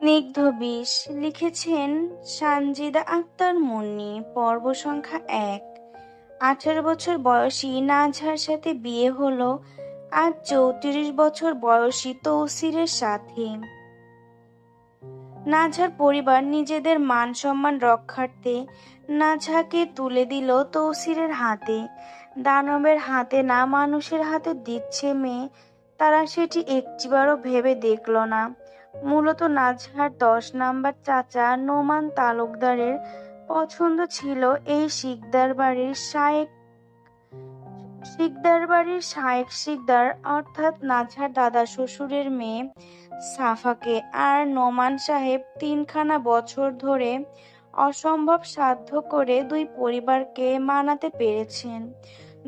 স্নিগ্ধ বিষ লিখেছেন সানজিদা আক্তার মুন্নি। পর্ব সংখ্যা ১। ১৮ বছর বয়সী নাজহার সাথে বিয়ে হলো আজ ৩৪ বছর বয়সী তৌসিরের সাথে। নাজহার পরিবার নিজেদের মান সম্মান রক্ষার্থে নাজহাকে তুলে দিল তৌসিরের হাতে। দানবের হাতে না মানুষের হাতে দিচ্ছে মেয়ে, তারা সেটি একটিবারও ভেবে দেখল না। মূলত নাজহার ১০ নাম্বার চাচা নোমান তালুকদারের পছন্দ ছিল এই শিকদার বাড়ির শায়েক শিকদার অর্থাৎ নাজহার দাদা শ্বশুরের মেয়ে সাফাকে। আর নোমান সাহেব ৩খানা বছর ধরে অসম্ভব সাধ্য করে দুই পরিবারকে মানাতে পেরেছেন।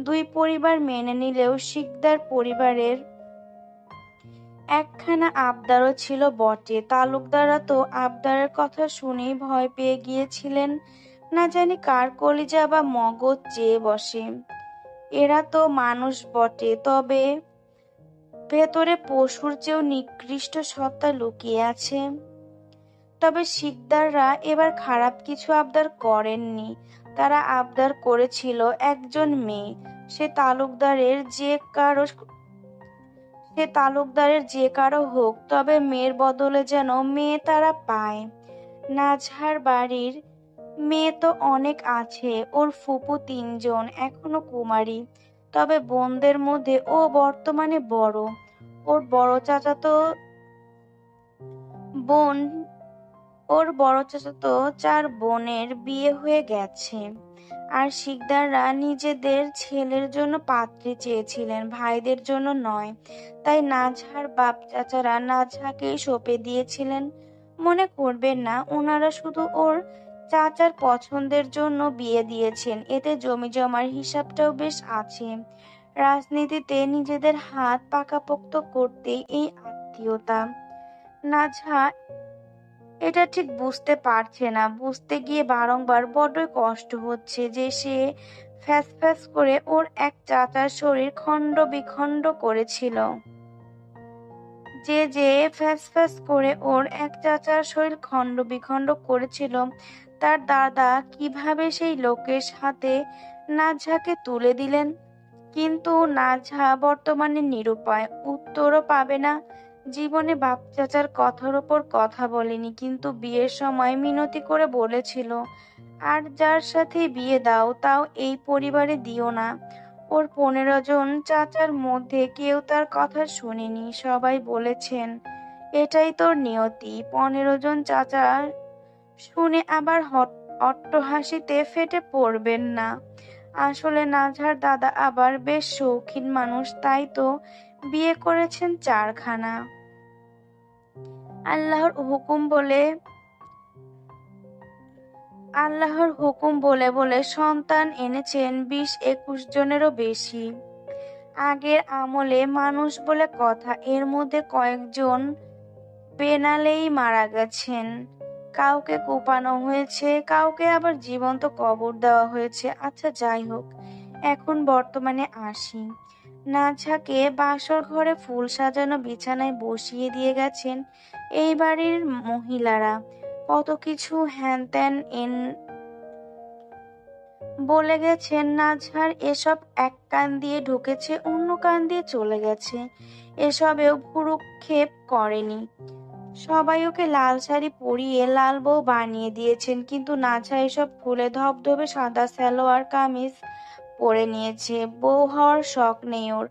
দুই পরিবার মেনে নিলেও শিকদার পরিবারের একখানা আবদারও ছিল বটে। তালুকদাররা তো আবদারের কথা শুনেই ভয় পেয়ে গিয়েছিলেন, না জানি কার কলিজা বা মগজ চেয়ে বসে। এরা তো মানুষ বটে, তবে ভেতরে পশুর চেয়েও নিকৃষ্ট সত্তা লুকিয়ে আছে। তবে শিকদাররা এবার খারাপ কিছু আবদার করেননি। তারা আবদার করেছিল একজন মেয়ে, সে তালুকদারের যে কারো হোক, তবে মেয়ের বদলে যেন মেয়ে তারা পায়। নাজহার বাড়ির মেয়ে তো অনেক আছে, ওর ফুপু ৩জন, এখনো কুমারী। তবে বোনদের মধ্যে ও বর্তমানে বড়। ওর বড় চাচাতো ৪ বোনের বিয়ে হয়ে গেছে। আর শিকদাররা নিজেদের ছেলের জন্য পাত্রী চেয়েছিলেন, ভাইদের জন্য নয়। তাই নাজহার বাপ চাচারা নাজহাকেই সঁপে দিয়েছিলেন। মনে করবেন না, ওনারা শুধু ওর চাচার পছন্দের জন্য বিয়ে দিয়েছেন, এতে জমি জমার হিসাবটাও বেশ আছে। রাজনীতিতে নিজেদের হাত পাকাপোক্ত করতেই এই আত্মীয়তা। নাজহা এটা ঠিক বুঝতে পারছে না। বুঝতে গিয়ে বারংবার বড্ডই কষ্ট হচ্ছে যে সে ফ্যাস করে ওর এক চাচার শরীর খণ্ড বিখণ্ড করেছিল। তার দাদা কিভাবে সেই লোকের হাতে নাজহাকে তুলে দিলেন। কিন্তু নাজহা বর্তমানে নিরুপায়, উত্তরও পাবে না। জীবনে বাপ চাচার কথার ওপর কথা বলেনি, কিন্তু বিয়ের সময় মিনতি করে বলেছিল, আর যার সাথে বিয়ে দাও, তাও এই পরিবারে দিও না। ওর ১৫ জন চাচার মধ্যে কেউ তার কথা শোনেনি। সবাই বলেছেন, এটাই তোর নিয়তি। ১৫ জন চাচা শুনে আবার অট্টহাসিতে ফেটে পড়বেন না। আসলে নাজহার দাদা আবার বেশ শৌখিন মানুষ, তাই তো বিয়ে করেছেন ৪খানা। আল্লাহর হুকুম বলে বলে সন্তান এনেছেন ২০-২১ জনেরও বেশি। আগের আমলে মানুষ বলে কথা, এর মধ্যে কয়েকজন বেনালেই মারা গেছেন। কাউকে কোপানো হয়েছে, কাউকে আবার জীবন্ত কবর দেওয়া হয়েছে। আচ্ছা, যাই হোক, এখন বর্তমানে আসি। নাজহাকে বাসর ঘরে ফুল সাজানো বিছানায় বসিয়ে দিয়ে গেছেন এই বাড়ির মহিলারা। কত কিছু হ্যান ত্যান বলে গেছেন। নাজহার এসব এক কান দিয়ে ঢুকেছে, অন্য কান দিয়ে চলে গেছে। এসবেও ভ্রূক্ষেপ করেনি। সবাই ওকে লাল শাড়ি পরিয়ে লাল বউ বানিয়ে দিয়েছেন, কিন্তু নাজহা এসব খুলে ধবধবে সাদা সালোয়ার কামিজ পরে নিয়েছে। বউ হওয়ার শখ নেই ওর,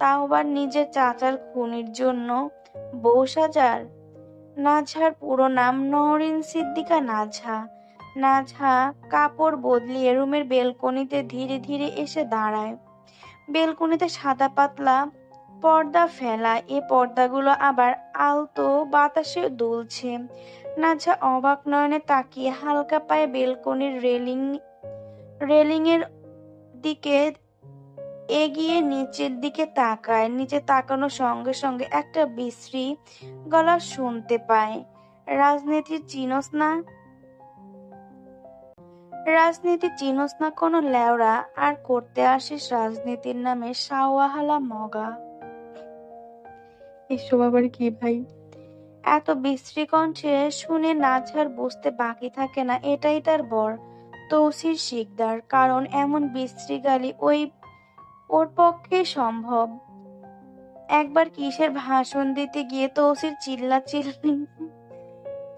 তাও আবার নিজের চাচার খুনির জন্য বউ সাজার। নাজহার পুরো নাম নওরিন সিদ্দিকা নাজহা। নাজহা কাপড় বদলিয়ে রুমের বেলকনিতে ধীরে ধীরে এসে দাঁড়ায়। বেলকনিতে সাদা পাতলা পর্দা ফেলা, এ পর্দাগুলো আবার আলতো বাতাসে দুলছে। নাজহা অবাক নয়নে তাকিয়ে হালকা পায়ে বেলকনির রেলিংয়ের দিকে এগিয়ে নিচের দিকে তাকায়। নিচে তাকানোর সঙ্গে সঙ্গে একটা বিশ্রী গলা শুনতে পায়, রাজনীতি চিনোস না কোনো লেওড়া, আর করতে আসিস রাজনীতির নামে সাওয়াহালা মগা। এসব আবার কি ভাই? এত বিশ্রী কণ্ঠে শুনে নাজহার বুঝতে বাকি থাকে না এটাই তার বর তৌসির শিকদার, কারণ এমন বিশ্রী গালি ওর পক্ষে সম্ভব। একবার কিসের ভাষণ দিতে গিয়ে তৌসির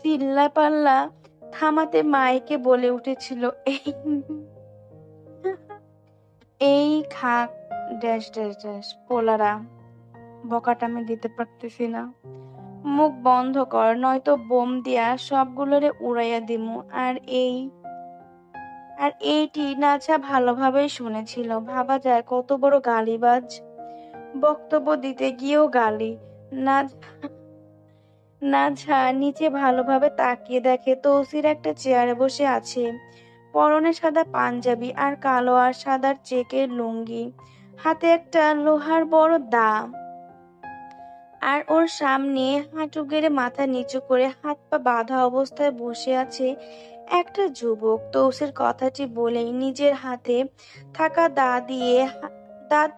চিল্লাপাল্লা থামাতে মাইকে বলে উঠেছিল, এই এই খাক ড্যাশ ড্যাশ ড্যাশ পোলারা, বকাটা আমি দিতে পারতেছি না, মুখ বন্ধ কর নয়তো বোম দিয়া সবগুলোরে উড়াইয়া দিমু। এইটি নাছা ভালোভাবেই শুনেছিল। ভাবা যায় কত বড় গালিবাজ, বক্তব্য দিতে গিয়েও গালি। নাজহা নিচে ভালোভাবে তাকিয়ে দেখে তৌসির একটা চেয়ারে বসে আছে, পরনে সাদা পাঞ্জাবি আর কালো আর সাদার চেকের লুঙ্গি, হাতে একটা লোহার বড় দা, আর ওর সামনে হাঁটু গেড়ে মাথা নিচু করে হাত পা বাঁধা অবস্থায় বসে আছে একটা যুবক। তৌসির কথাটি বলেই নিজের হাতে থাকা দাঁত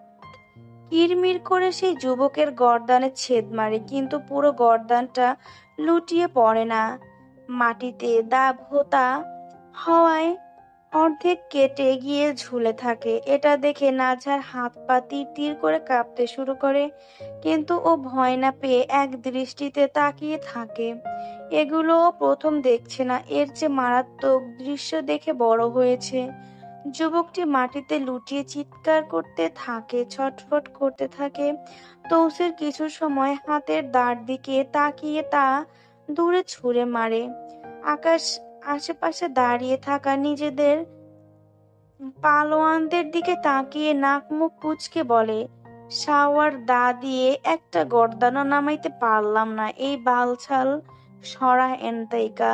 কিরমির করে সেই যুবকের গর্দানে ছেদ মারে, কিন্তু পুরো গর্দানটা লুটিয়ে পড়ে না মাটিতে, দা ভোঁতা হওয়ায় অর্ধেক কেটে গিয়ে ঝুলে থাকে। এটা দেখে নাজহার হাত পা তীর তীর করে কাঁপতে শুরু করে, কিন্তু ও ভয় না পেয়ে এক দৃষ্টিতে তাকিয়ে থাকে। এগুলো ও প্রথম দেখছে না, এর চেয়ে মারাত্মক দৃশ্য দেখে বড় হয়েছে। যুবকটি মাটিতে লুটিয়ে চিৎকার করতে থাকে, ছটফট করতে থাকে। তৌসির কিছু সময় হাতের দাঁড় দিকে তাকিয়ে তা দূরে ছুঁড়ে মারে। আশেপাশে দাঁড়িয়ে থাকা নিজেদের পালোয়ানদের দিকে তাকিয়ে নাক মুখ কুঁচকে বলে, শাওয়ার দা দিয়ে একটা গর্দানও নামাইতে পারলাম না, এই বালছাল সরা এনতাইকা।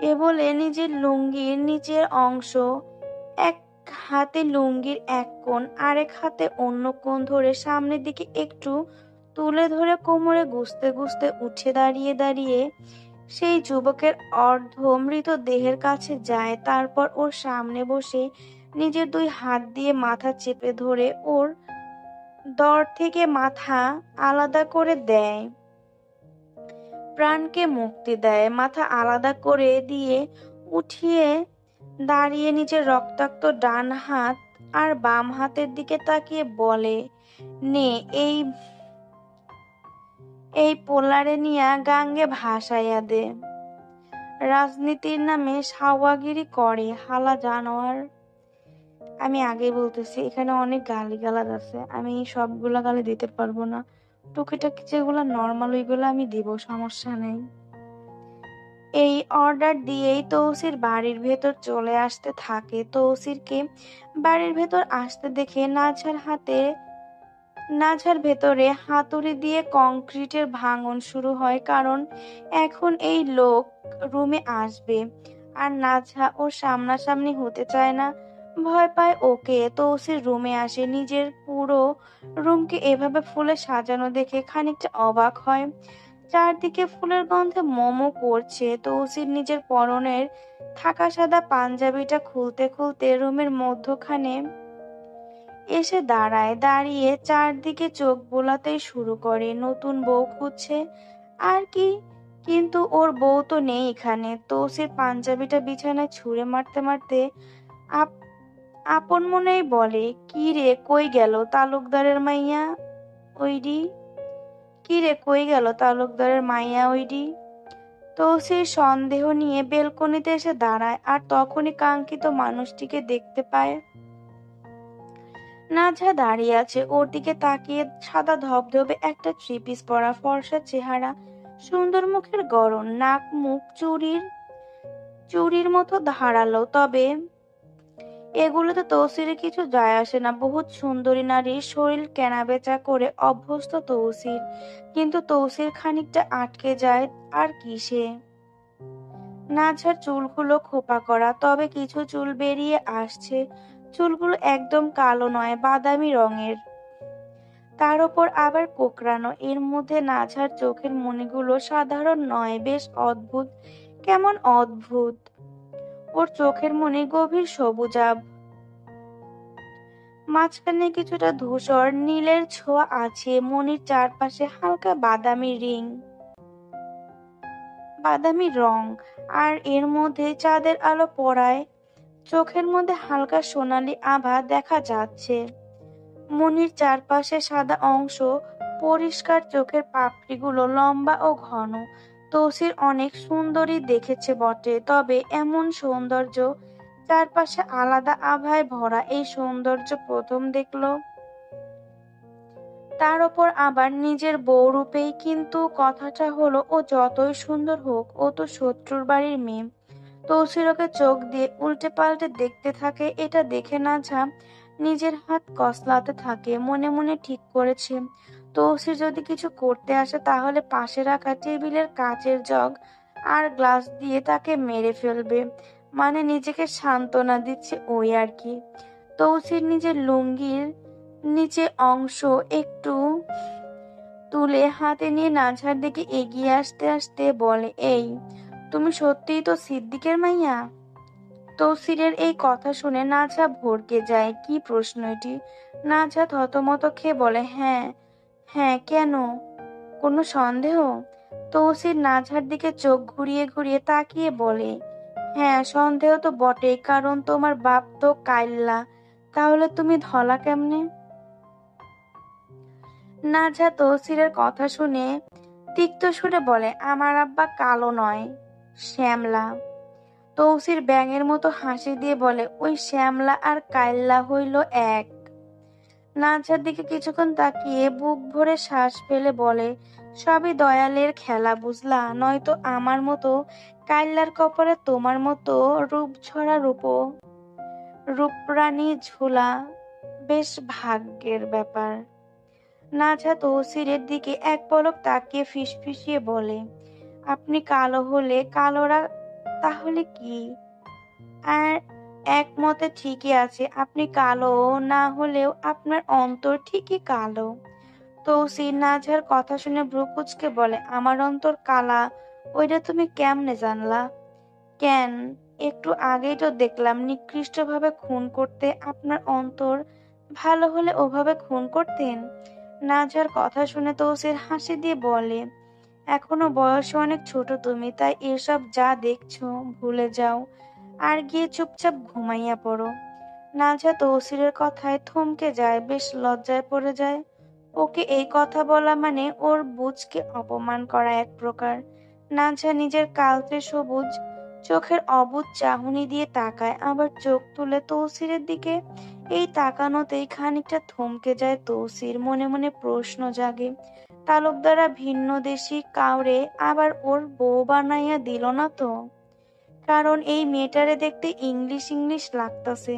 এ বলে নিজের লুঙ্গির নিচের অংশ, এক হাতে লুঙ্গির এক কোণ আরেক হাতে অন্য কোণ ধরে সামনের দিকে একটু তুলে ধরে কোমরে গুজতে গুজতে উঠে দাঁড়িয়ে দাঁড়িয়ে সেই যুবকের অর্ধ মৃত দেহের কাছে যায়। তারপর ওর সামনে বসে নিজের দুই হাত দিয়ে মাথা চেপে ধরে ওর দর থেকে মাথা আলাদা করে দেয়, প্রাণকে মুক্তি দেয়। মাথা আলাদা করে দিয়ে উঠিয়ে দাঁড়িয়ে নিজের রক্তাক্ত ডান হাত আর বাম হাতের দিকে তাকিয়ে বলে, নে এই পোলারে নিয়া গাঙ্গে ভাসাইয়া দে। রাজনীতির নামে সাওয়াগিরি করে হালা জানোয়ার। আমি আগেই বলতেছি এখানে অনেক গালিগালাজ আছে, আমি সবগুলা গালি দিতে পারবো না, টুকিটাকি যেগুলো নর্মাল ওইগুলো আমি দিব, সমস্যা নেই। এই অর্ডার দিয়েই তৌসির বাড়ির ভেতর চলে আসতে থাকে। তৌসিরকে বাড়ির ভেতর আসতে দেখে নাঝার ভেতরে হাতুড়ি দিয়ে কংক্রিটের ভাঙন শুরু হয়, কারণ এখন এই লোক রুমে আসবে আর নাঝা ওর সামনাসামনি হতে চায় না, ভয় পায় ওকে। তৌসির রুমে আসে, নিজের পুরো রুমকে এভাবে ফুলে সাজানো দেখে খানিকটা অবাক হয়। চারদিকে ফুলের গন্ধে মোমো করছে। তৌসির নিজের পরনের থাকা সাদা পাঞ্জাবিটা খুলতে খুলতে রুমের মধ্যখানে এসে দাঁড়ায়, দাঁড়িয়ে চারদিকে চোখ বোলাতেই শুরু করে। নতুন বউ খুঁজছে আর কি, কিন্তু ওর বউ তো নেই এখানে। তৌসির পাঞ্জাবিটা বিছানায় ছুঁড়ে মারতে মারতে আপন মনেই বলে, কি রে কই গেল তালুকদারের মাইয়া ওইডি, কি রে কই গেল তালুকদারের মাইয়া ওইডি। তৌসির সন্দেহ নিয়ে বেলকনিতে এসে দাঁড়ায়, আর তখনই কাঙ্ক্ষিত মানুষটিকে দেখতে পায়। নাজহা দাঁড়িয়ে আছে ওর দিকে তাকিয়ে, সাদা ধবধবে একটা থ্রি পিস পরা, ফর্সা চেহারা, সুন্দর মুখের গড়ন, নাক মুখ চুরির মতো ধারালো। তবে এগুলোতে তৌসিরের কিছু যায় আসে না, বহুত সুন্দরী নারীর শরীর কেনাবেচা করে অভ্যস্ত তৌসির, কিন্তু তৌসির খানিকটা আটকে যায়। আর কিসে? নাজহার চুলগুলো খোপা করা, তবে কিছু চুল বেরিয়ে আসছে। চুলগুলো একদম কালো নয়, বাদামি রঙের, তার ওপর আবার কোকড়ানো। এর মধ্যে নাজহার চোখের মণিগুলো সাধারণ নয়, বেশ অদ্ভুত, কেমন অদ্ভুত। ওর চোখের মণি গভীর সবুজাভ, মাঝখানে কিছুটা ধূসর নীলের ছোঁয়া আছে, মনির চারপাশে হালকা বাদামি রং, আর এর মধ্যে চাঁদের আলো পড়ায় চোখের মধ্যে হালকা সোনালি আভা দেখা যাচ্ছে। মনির চারপাশে সাদা অংশ পরিষ্কার, চোখের পাপড়িগুলো লম্বা ও ঘন। তৌসির অনেক সুন্দরী দেখেছে বটে, তবে এমন সৌন্দর্য, চারপাশে আলাদা আভায় ভরা এই সৌন্দর্য প্রথম দেখলো। তার ওপর আবার নিজের বউ রূপেই। কিন্তু কথাটা হলো, ও যতই সুন্দর হোক, ও তো শত্রুর বাড়ির মেয়ে। তৌসির ওকে চোখ দিয়ে উল্টে পাল্টে দেখতে থাকে। এটা দেখে নাঝা নিজের হাত কসলাতে থাকে। মনে মনে ঠিক করেছে, তৌসির যদি কিছু করতে আসে তাহলে পাশে রাখা টেবিলের কাচের জগ আর গ্লাস দিয়ে তাকে মেরে ফেলবে। মানে নিজেকে সান্ত্বনা দিচ্ছে ওই আর কি। তৌসির নিজের লুঙ্গির নিচে অংশ একটু তুলে হাতে নিয়ে নাঝার দিকে এগিয়ে আসতে আসতে বলে, এই তুমি সত্যিই তো সিদ্দিকের মাইয়া? তৌসিরের এই কথা শুনে নাঝা ভড়কে যায়। কি প্রশ্ন এটি? নাঝা থতমত খেয়ে বলে, হ্যাঁ। হ্যাঁ কেন? কোনো সন্দেহ? তৌসির নাঝার দিকে চোখ ঘুরিয়ে ঘুরিয়ে তাকিয়ে বলে, হ্যাঁ সন্দেহ তো বটেই, কারণ তোমার বাপ তো কাইল্লা। তাহলে তুমি ধলা কেমনে? নাঝা তৌসিরের কথা শুনে তিক্ত সুরে বলে, আমার আব্বা কালো নয়, শ্যামলা। তৌসির ব্যাঙের মতো হাসি দিয়ে বলে, ওই শ্যামলা আর কাইল্লা হইল এক। নাঝার দিকে কিছুক্ষণ তাকিয়ে বুক ভরে শ্বাস ফেলে বলে, সবই দয়ালের খেলা বুঝলা, নয়তো আমার মতো কাইল্লার কপালে তোমার মতো রূপঝরা রূপরানী ঝুলা বেশ ভাগ্যের ব্যাপার। নাঝা তৌসিরের দিকে এক পলক তাকিয়ে ফিসফিসিয়ে বলে, আপনি কালো হলে কালোরা তাহলে কি? আর একমতে ঠিকই আছে, আপনি কালো না হলেও আপনার অন্তর ঠিকই কালো। তৌসির নাঝার কথা শুনে ভ্রু কুঁচকে বলে, আমার অন্তর কালা, ওইটা তুমি কেমনে জানলা? কেন, একটু আগেই তো দেখলাম নিকৃষ্টভাবে খুন করতে। আপনার অন্তর ভালো হলে ওভাবে খুন করতেন? নাঝার কথা শুনে তৌসির হাসি দিয়ে বলে, এখনো বয়সে অনেক ছোট তুমি, তাই এসব যা দেখছো ভুলে যাও আর গিয়ে চুপচাপ ঘুমাইয়া পড়ো। নাঝা তৌসিরের কথায় থমকে যায়, বেশ লজ্জায় পড়ে যায়। ওকে এই কথা বলা মানে ওর বুঝকে অপমান করা এক প্রকার। নাঝা নিজের কালচে সবুজ চোখের অবুঝ চাহনি দিয়ে তাকায়, আবার চোখ তুলে তৌসিরের দিকে। এই তাকানোতেই খানিকটা থমকে যায় তৌসির। মনে মনে প্রশ্ন জাগে, তালুকদাররা ভিন্ন দেশি কাউরে আবার ওর বউ বানাইয়া দিল না তো? কারণ এই মেয়েটারে দেখতে ইংলিশ ইংলিশ লাগতাছে।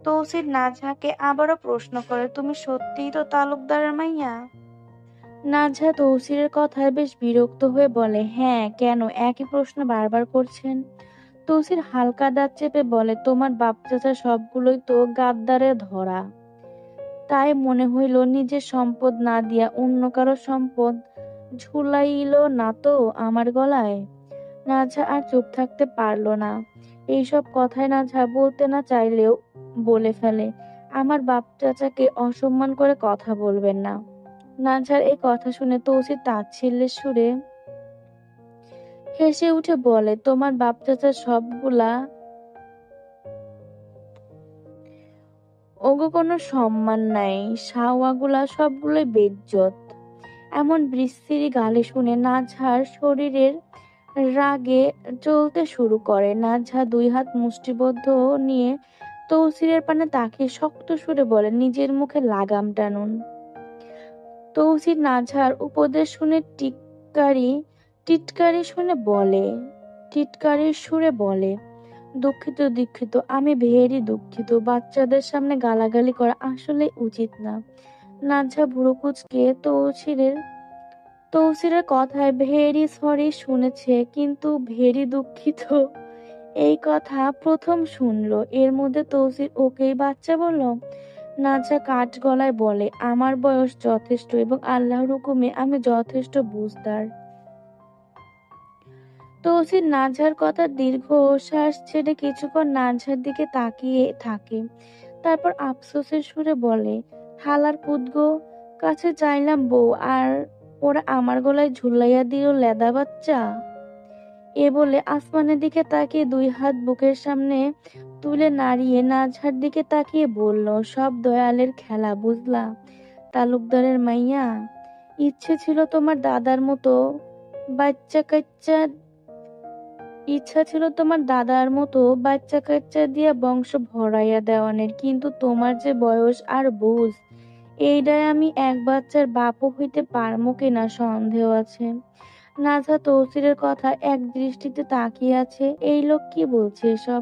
তৌসির নাঝাকে আবারও প্রশ্ন করে, তুমি সত্যিই তো তালুকদারের মাইয়া? নাঝা তৌসিরের কথায় বেশ বিরক্ত হয়ে বলে, হ্যাঁ কেন, একই প্রশ্ন বারবার করছেন? তৌসির হালকা দাঁত চেপে বলে, তোমার বাপ চাচা সবগুলোই তো গাদ্দারে ধরা, তাই মনে হইল নিজের সম্পদ না দিয়া অন্য কারো সম্পদ ঝুলাইল না তো আমার গলায়। নাঝা আর চুপ থাকতে পারল না। এইসব কথায় নাঝা বলতে না চাইলেও বলে ফেলে, আমার বাপ চাচাকে অসম্মান করে কথা বলবেন না। নাঝার এই কথা শুনে তৌসির তাচ্ছিল্যের সুরে হেসে উঠে বলে, তোমার বাপ চাচার সবগুলা ওগো কোনো সম্মান নাই, শাওয়াগুলা সবগুলোই বেইজ্জত। এমন বিশ্রী গালি শুনে নাঝার শরীরের রাগে জ্বলতে শুরু করে। নাঝা দুই হাত মুষ্টিবদ্ধ নিয়ে তৌসিরের পানে তাকিয়ে শক্ত সুরে বলে, নিজের মুখে লাগাম টানুন। তৌসির নাঝার উপদেশ শুনে টিটকারি শুনে বলে টিটকারির সুরে বলে, দুঃখিত দুঃখিত, আমি ভেরি দুঃখিত, বাচ্চাদের সামনে গালাগালি করা আসলে উচিত না। নাঝা ভুরু কুঁচকে তৌসিরের কথায় ভেরি সরি শুনেছে, কিন্তু ভেরি দুঃখিত এই কথা প্রথম শুনলো। এর মধ্যে তৌসির ওকেই বাচ্চা বলল? নাঝা কাঠ গলায় বলে, আমার বয়স যথেষ্ট এবং আল্লাহর হুকুমে আমি যথেষ্ট বুঝদার। তৌসির নাঝার কথা দীর্ঘ শ্বাস ছেড়ে কিছুক্ষণ নাঝার দিকে তাকিয়ে থাকে। তারপর আফসোসের সুরে বলে, হালার পুতগো, কাছে চাইলাম বউ, আর ওরা আমার গলায় ঝুলাইয়া দিল লেদা বাচ্চা। এ বলে আসমানের দিকে তাকিয়ে দুই হাত বুকের সামনে তুলে নাড়িয়ে নাজহার দিকে তাকিয়ে বলল, সব দয়ালের খেলা বুঝলা তালুকদারের মাইয়া। ইচ্ছে ছিল তোমার দাদার মতো বাচ্চা কাচ্চা ইচ্ছা ছিল তোমার দাদার মতো বাচ্চা কাচ্চা দিয়া বংশ ভরাইয়া দেওয়ানের, কিন্তু তোমার যে বয়স আর বুঝ, এইটাই আমি এক বাচ্চার বাপও হইতে পারমো কিনা সন্দেহ আছে। নাজহা তৌসিরের কথা এক দৃষ্টিতে তাকিয়ে আছে, এই লোক কি বলছে এসব।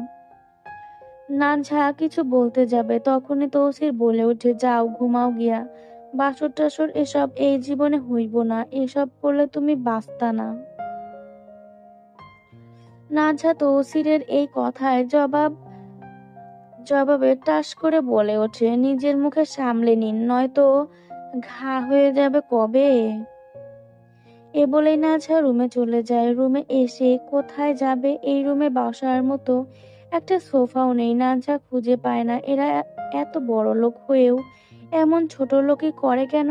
নাজহা কিছু বলতে যাবে, তখনই তৌসির বলে ওঠে, যাও ঘুমাও গিয়া, বাসর টাসর এসব এই জীবনে হইব না, এসব করলে তুমি বাঁচতা না। নাজহা তৌসিরের এই কথায় জবাবে টাস করে বলে ওঠে, নিজের মুখে সামলে নিন, নয়তো ঘা হয়ে যাবে কবে। এ বলেই নাজহা রুমে চলে যায়। রুমে এসে কোথায় যাবে, এই রুমে বসার মতো একটা সোফাও নেই। নাজহা খুঁজে পায় না, এরা এত বড় লোক হয়েও এমন ছোট লোকই করে কেন।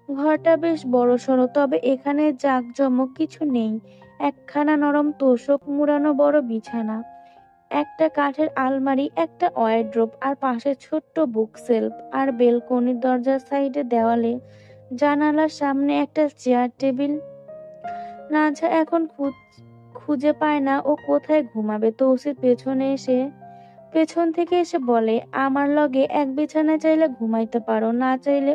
ঘরটা বেশ বড়সড়, তবে এখানে জাঁকজমক কিছু নেই। একখানা নরম তোশক মুড়ানো বড় বিছানা, একটা কাঠের আলমারি, একটা ওয়ারড্রোব, আর পাশে ছোট্ট বুক সেলফ, আর বেলকনির দরজার সাইডে দেওয়ালে জানালার সামনে একটা চেয়ার টেবিল। নাজহা এখন খুঁজে পায় না ও কোথায় ঘুমাবে। তৌসির পেছন থেকে এসে বলে, আমার লগে এক বিছানায় চাইলে ঘুমাইতে পারো, না চাইলে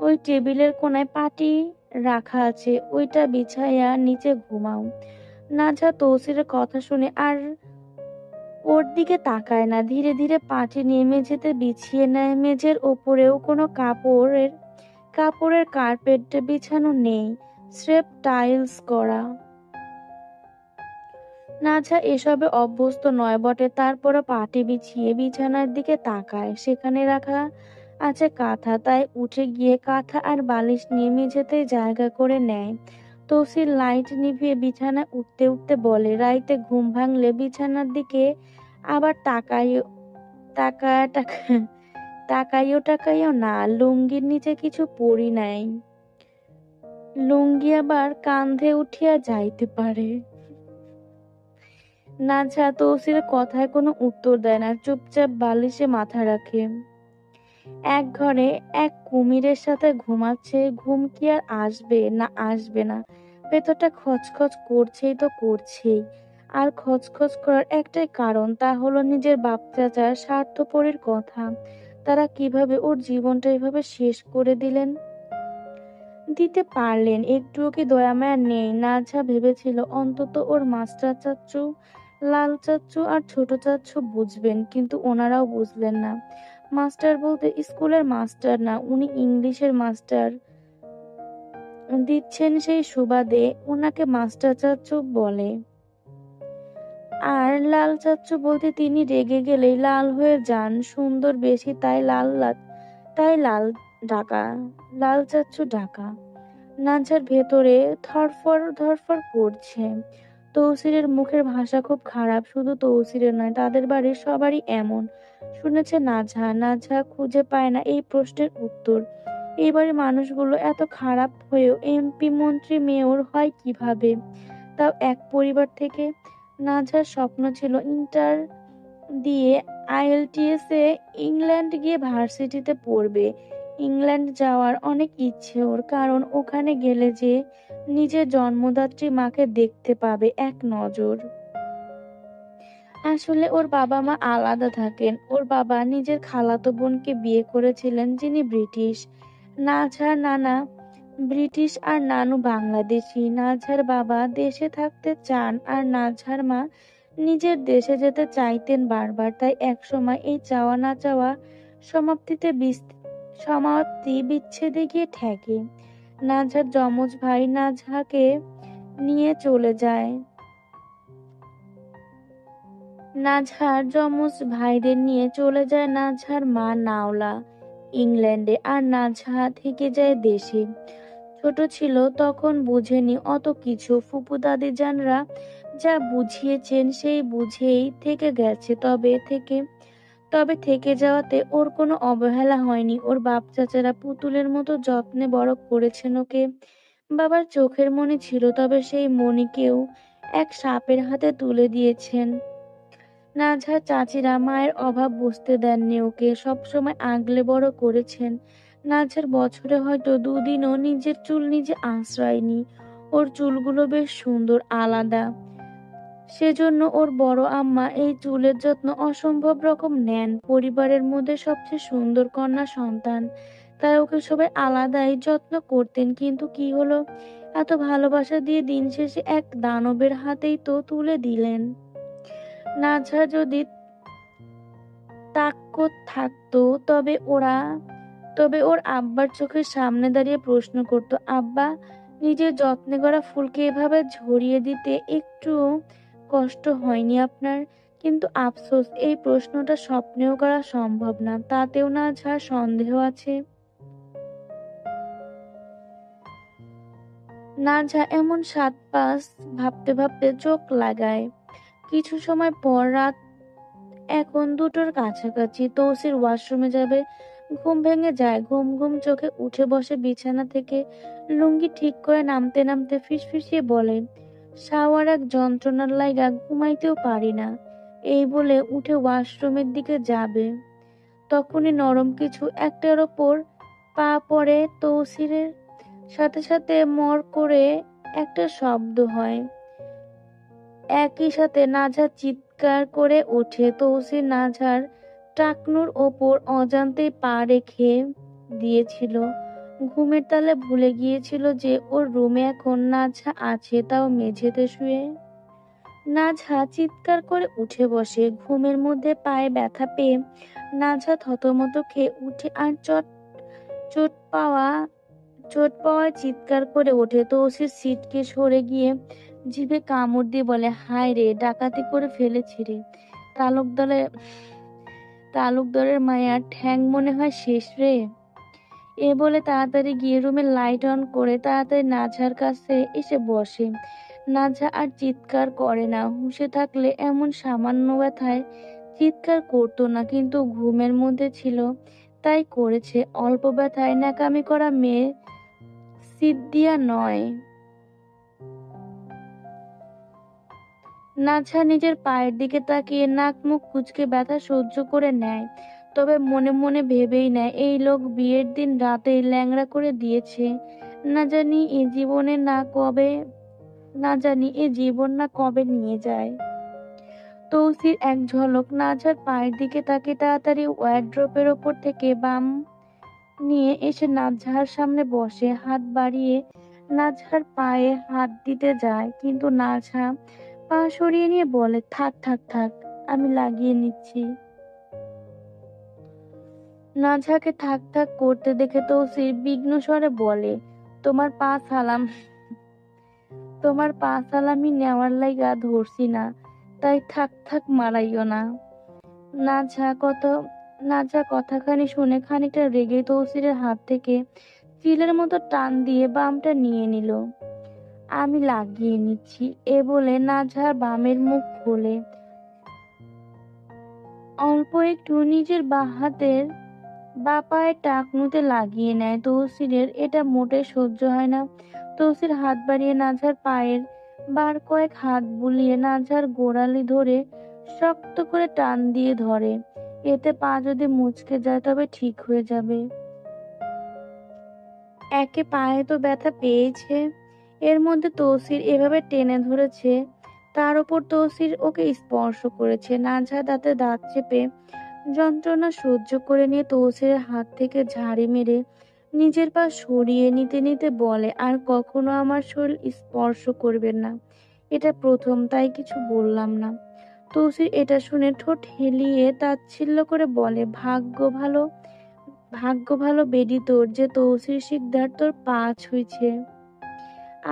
ওই টেবিলের কোনায় পাটি রাখা আছে, ওইটা বিছাইয়া নিচে ঘুমাও। নাজহা তৌসিরের কথা শুনে আর ওর দিকে তাকায় না, ধীরে ধীরে পাটি নিয়ে মেঝেতে বিছিয়ে নেয়। মেঝের ওপরেও কোনো কাপড়ের কার্পেট বিছানো নেই, স্রেফ টাইলস করা। নাজহা এসবে অভ্যস্ত নয় বটে, তারপরও পাটি বিছিয়ে বিছানার দিকে তাকায়। সেখানে রাখা আছে কাঁথা, তাই উঠে গিয়ে কাঁথা আর বালিশ নিয়ে মেঝেতে জায়গা করে নেয়। তৌসির লাইট নিভিয়ে বিছানায় উঠতে উঠতে বলে, রাইতে ঘুম ভাঙলে বিছানার দিকে আবার তাকা তাকাইও না, লুঙ্গির নিচে কিছু পরি নাই, লুঙ্গি আবার কান্ধে উঠিয়া যাইতে পারে। নাজহা তৌসিরের কথায় কোনো উত্তর দেয় না, চুপচাপ বালিশে মাথা রাখে। এক ঘরে এক কুমিরের সাথে ঘুমাচ্ছে, ঘুম কি আর আসবে না, ভেতরটা খচখচ করছেই তো করছেই। আর খচখচ করার একটাই কারণ, তা হলো নিজের বাপ চাচার স্বার্থপরের কথা। তারা কিভাবে ওর জীবনটা এভাবে শেষ করে দিতে পারলেন, একটুও কি দয়া মায়া নেই। নাজহা ভেবেছিল অন্তত ওর মাস্টার চাচ্চু, লাল চাচ্চু আর ছোট চাচ্চু বুঝবেন, কিন্তু ওনারাও বুঝলেন না। মাস্টার বলতে স্কুলের মাস্টার না, উনি ইংলিশের মাস্টার দিচ্ছেন, সেই সুবাদে ওনাকে মাস্টার চাচ্চু বলে। আর লাল চাচ্চু বলতে তিনি রেগে গেলেই লাল হয়ে যান, সুন্দর বেশি, তাই লাল চাচ্চু ডাকা। নাজহার ভেতরে ধরফর করছে। তৌসিরের মুখের ভাষা খুব খারাপ, শুধু তৌসিরের নয়, তাদের বাড়ির সবারই এমন, শুনেছে নাজহা খুঁজে পায় না এই প্রশ্নের উত্তর। এই বাড়ির মানুষগুলো এত খারাপ হয়েও এমপি মন্ত্রী মেয়র হয় কিভাবে, তাও এক পরিবার থেকে। নাজহার স্বপ্ন ছিল ইন্টার দিয়ে IELTS এ ইংল্যান্ড গিয়ে ভার্সিটিতে পড়বে। ইংল্যান্ড যাওয়ার অনেক ইচ্ছে ওর, কারণ ওখানে গেলে যে নিজের জন্মদাত্রী মাকে দেখতে পাবে এক নজর। আসলে ওর বাবা মা আলাদা থাকেন, ওর বাবা নিজের খালাতো বোনকে বিয়ে করেছিলেন, যিনি ব্রিটিশ। নাজহার নানা ব্রিটিশ আর নানু বাংলাদেশি। নাজহার বাবা দেশে থাকতে চান আর নাজহার মা নিজের দেশে যেতে চাইতেন বারবার, তাই একসময় এই চাওয়া না চাওয়া সমাপ্তি বিচ্ছেদে গিয়ে ঠেকে। নাজহার যমজ ভাই নাজহাকে নিয়ে চলে যায়। নাজহার যমজ ভাইদের নিয়ে চলে যায় নাজহার মা নাওলা ইংল্যান্ডে, আর নাজহা থেকে যায় দেশে। ছোট ছিল তখন, বুঝেনি অত কিছু। ফুপু দাদিজানরা যা বুঝিয়েছেন সেই বুঝেই থেকে গেছে। তবে থেকে যাওয়াতে ওর কোনো অবহেলা হয়নি। ওর বাপ চাচারা পুতুলের মতো যত্নে বড় করেছেন ওকে। বাবার চোখের মণি ছিল, তবে সেই মণিকেও এক সাপের হাতে তুলে দিয়েছেন। নাজহার চাচিরা মায়ের অভাব বুঝতে দেননি ওকে, সবসময় আগলে বড় করেছেন। নাজহার বছরে হয়তো দুদিনও নিজের চুল নিজে আঁচড়ায়নি। ওর চুলগুলো বেশ সুন্দর, আলাদা। সেজন্য ওর বড় আম্মা এই চুলের যত্ন অসম্ভব রকম নেন। পরিবারের মধ্যে সবচেয়ে সুন্দর কন্যা সন্তান, তাই ওকে সবাই আলাদাই যত্ন করতেন। কিন্তু কি হলো, এত ভালোবাসা দিয়ে দিন শেষে এক দানবের হাতেই তো তুলে দিলেন। নাজহা যদি তাক্কত থাকতো তবে ওর আব্বার চোখের সামনে দাঁড়িয়ে প্রশ্ন করতো, আব্বা, নিজের যত্নে গড়া ফুলকে এভাবে ঝরিয়ে দিতে একটু কষ্ট হয়নি আপনার? কিন্তু আফসোস, এই প্রশ্নটা স্বপ্নেও করা সম্ভব না। তাতেও নাজহার সন্দেহ আছে। নাজহা এমন সাত পাঁচ ভাবতে ভাবতে চোখ লাগায়। কিছু সময় পর রাত এখন 2টোর কাছাকাছি। তৌসির ওয়াশরুমে যাবে, ঘুম ভেঙে যায়। ঘুম ঘুম চোখে উঠে বসে বিছানা থেকে, লুঙ্গি ঠিক করে নামতে নামতে ফিসফিসিয়ে বলে, শাওয়ার এক যন্ত্রণার লাইগা ঘুমাইতেও পারি না। এই বলে উঠে ওয়াশরুমের দিকে যাবে, তখনই নরম কিছু একটার ওপর পা পড়ে। তৌসিরের সাথে সাথে মর করে একটা শব্দ হয়। একই সাথে নাজহার চিৎকার করে ওঠে। তৌসির নাজহার টাকনুর ওপর অজান্তেই পা রেখে দিয়েছিল। ঘুমের তালে ভুলে গিয়েছিল যে ওর রুমে এখন নাজহা আছে, তাও মেঝেতে শুয়ে। নাজহা চিৎকার করে উঠে বসে। ঘুমের মধ্যে পায়ে ব্যথা পেয়ে নাজহা থতমত খেয়ে উঠে আর চোট পাওয়া চোট পাওয়ায় চিৎকার করে ওঠে। তৌসির সিটকে সরে গিয়ে জিভে কামড় দিয়ে বলে, হায় রে, ডাকাতি করে ফেলেছি রে। তালুকদারের তালুকদারের মায়ার ঠ্যাং মনে হয় শেষ রে। এ বলে তাড়াতাড়ি গিয়ে রুমের লাইট অন করে তাড়াতাড়ি নাজহার কাছে এসে বসে। নাজহা আর চিৎকার করে না। হুঁশে থাকলে এমন সামান্য ব্যথায় চিৎকার করতো না, কিন্তু ঘুমের মধ্যে ছিল তাই করেছে। অল্প ব্যথায় ন্যাকামি করা মেয়ে সিদ্দিয়া নয়। নাজহা নিজের পায়ের দিকে তাকিয়ে নাক মুখ কুঁচকে ব্যথা সহ্য করে নেয়। তবে মনে মনে ভেবেই নেয়, এই লোক বিয়ের দিন রাতেই ল্যাংড়া করে দিয়েছে। না জানি এ জীবন না কবে নিয়ে যায়। তৌসির এক ঝলক নাজহার পায়ের দিকে তাকিয়ে তাড়াতাড়ি ওয়ার্ড্রোবের ওপর থেকে বাম নিয়ে এসে নাজহার সামনে বসে। হাত বাড়িয়ে নাজহার পায়ে হাত দিতে যায়, কিন্তু নাজহা পা সরিয়ে নিয়ে বলে, থাক থাক থাক, আমি লাগিয়ে নিচ্ছি। নাজহাকে থাক থাক করতে দেখে তৌসির বিঘ্ন স্বরে বলে, তোমার পা সালামি নেওয়ার লাইগা ধরছি না, তাই থাক থাক মারাইও না। নাজহা কথাখানি শুনে খানিকটা রেগে তৌসিরের হাত থেকে চিলের মতো টান দিয়ে বামটা নিয়ে নিল। আমি লাগিয়ে নিচ্ছি, এ বলে নাজহার বামের মুখ খোলে। অল্প একটু নিজের বা পায়ের টাকনুতে লাগিয়ে নেয়। তৌসিরের এটা মোটে সহ্য হয় না। তৌসির হাত বাড়িয়ে নাজহার পায়ের বার কয়েক হাত বুলিয়ে নাজহার গোড়ালি ধরে শক্ত করে টান দিয়ে ধরে। এতে পা যদি মুচকে যায় তবে ঠিক হয়ে যাবে। একে পায়ে তো ব্যথা পেয়েছে, এর মধ্যে তৌসির এভাবে টেনে ধরেছে, তার উপর তৌসির ওকে স্পর্শ করেছে। নাজহা দাঁতে দাঁত চেপে যন্ত্রণা সহ্য করে নিয়ে তৌসিরের হাত থেকে ঝাড়ি মেরে নিজের পা সরিয়ে নিতে নিতে বলে, আর কখনো আমার শরীর স্পর্শ করবেন না, এটা প্রথম, তাই কিছু বললাম না। তৌসির এটা শুনে ঠোঁট হেলিয়ে তাচ্ছিল্য করে বলে, ভাগ্য ভালো বেডি তোর যে তৌসির শিকদার তোর পা ছুঁইছে।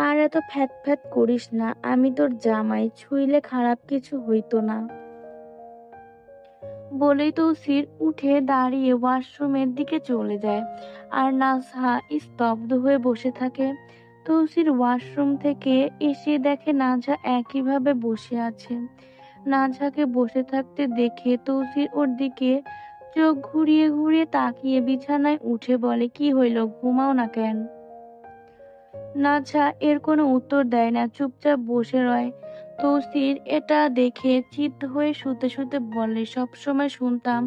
আর এত ফ্যাত ফ্যাত করিস না, আমি তোর জামাই, ছুঁইলে খারাপ কিছু হইতো না। বলেই তৌসির উঠে দাঁড়িয়ে ওয়াশরুমের দিকে চলে যায়, আর নাজহা স্তব্ধ হয়ে বসে থাকে। তৌসির ওয়াশরুম থেকে এসে দেখে নাজা একইভাবে বসে আছে। নাজহাকে বসে থাকতে দেখে তৌসির ওর দিকে চোখ ঘুরিয়ে ঘুরিয়ে তাকিয়ে বিছানায় উঠে বলে, কি হইল, ঘুমাও না কেন? নাজহা এর কোনো উত্তর দেয় না, চুপচাপ বসে রয়। তৌসির এটা দেখে চিত হয়ে শুতে শুতে বলে, সবসময় শুনতাম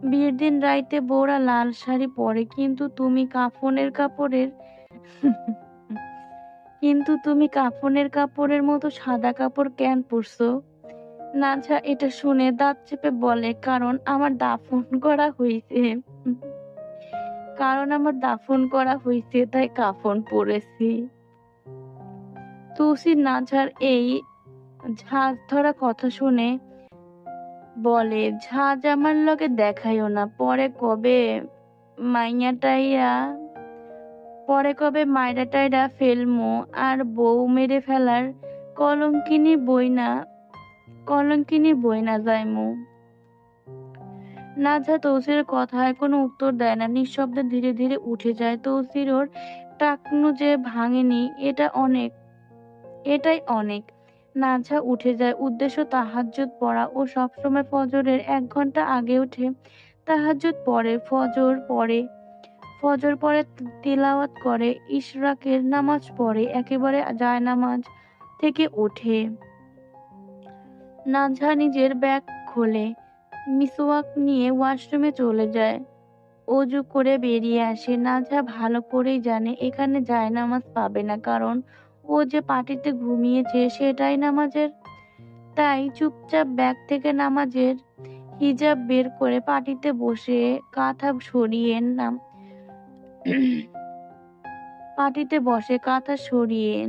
বিয়ের দিন রাইতে বউরা লাল শাড়ি পরে, কিন্তু তুমি কাফনের কাপড়ের মতো সাদা কাপড় কেন পরছো? নাজহা এটা শুনে দাঁত চেপে বলে, কারণ আমার দাফন করা হইছে তাই কাফন পরেছি। তৌসির নাজহার এই ঝাঁজ ধরা কথা শুনে বলে, ঝাঁজ আমার লগে দেখাইও না, মাইরা টাইরা ফেলমু, আর বউ মেরে ফেলার কলঙ্কিনী বইনা যাইমু। নাজহা তৌসিরের কথায় কোনো উত্তর দেয় না, নিঃশব্দে ধীরে ধীরে উঠে যায়। তৌসির ওর টাকনু যে ভাঙেনি এটাই অনেক। নাজহা উঠে যায়, উদ্দেশ্য তাহাজ্জুদ পড়া। ও সবসময় ফজরের 1 ঘন্টা আগে উঠে তাহাজ্জুদ পড়ে। ফজর পরে তিলাওয়াত করে, ইশরাকের নামাজ পড়ে, একেবারে জায়নামাজ থেকে ওঠে। নাজহা নিজের ব্যাগ খোলে, মিসওয়াক নিয়ে ওয়াশরুমে চলে যায়, অজু করে বেরিয়ে আসে। নাজহা ভালো করেই জানে এখানে জায়নামাজ পাবে না, কারণ ও যে পাটিতে ঘুমিয়েছে সেটাই নামাজের। তাই চুপচাপ ব্যাগ থেকে নামাজের হিজাব বের করে পাটিতে বসে কাঁথা সরিয়ে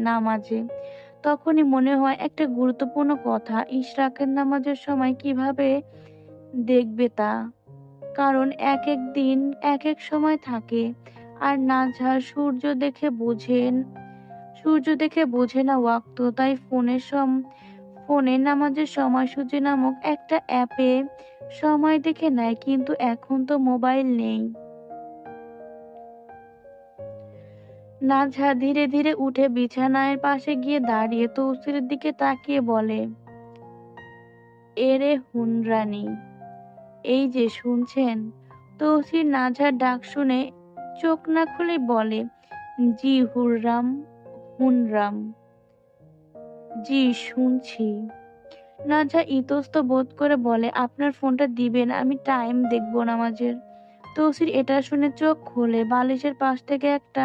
নামাজে। তখনই মনে হয় একটা গুরুত্বপূর্ণ কথা, ইশরাকের নামাজের সময় কিভাবে দেখবে তা, কারণ এক এক দিন এক এক সময় থাকে। আর নাজহা সূর্য দেখে বোঝে না ওয়াক্ত, তাই ফোনে নামাজের সময়সূচি নামক একটা অ্যাপে সময় দেখে নেয়, কিন্তু এখন তো মোবাইল নেই। নাজহা ধীরে ধীরে উঠে বিছানার পাশে গিয়ে দাঁড়িয়ে তৌসিরের দিকে তাকিয়ে বলে, এরে হুনরানি, এই যে শুনছেন? তৌসির নাজহার ডাক শুনে চোখ না খুলে বলে, জি হুনরাম, জি শুনছি। নাজহা ইতস্ত বোধ করে বলে, আপনার ফোনটা দিবেন, আমি টাইম দেখবো নামাজের। তৌসির এটা শুনে চোখ খোলে, বালিশের পাশ থেকে একটা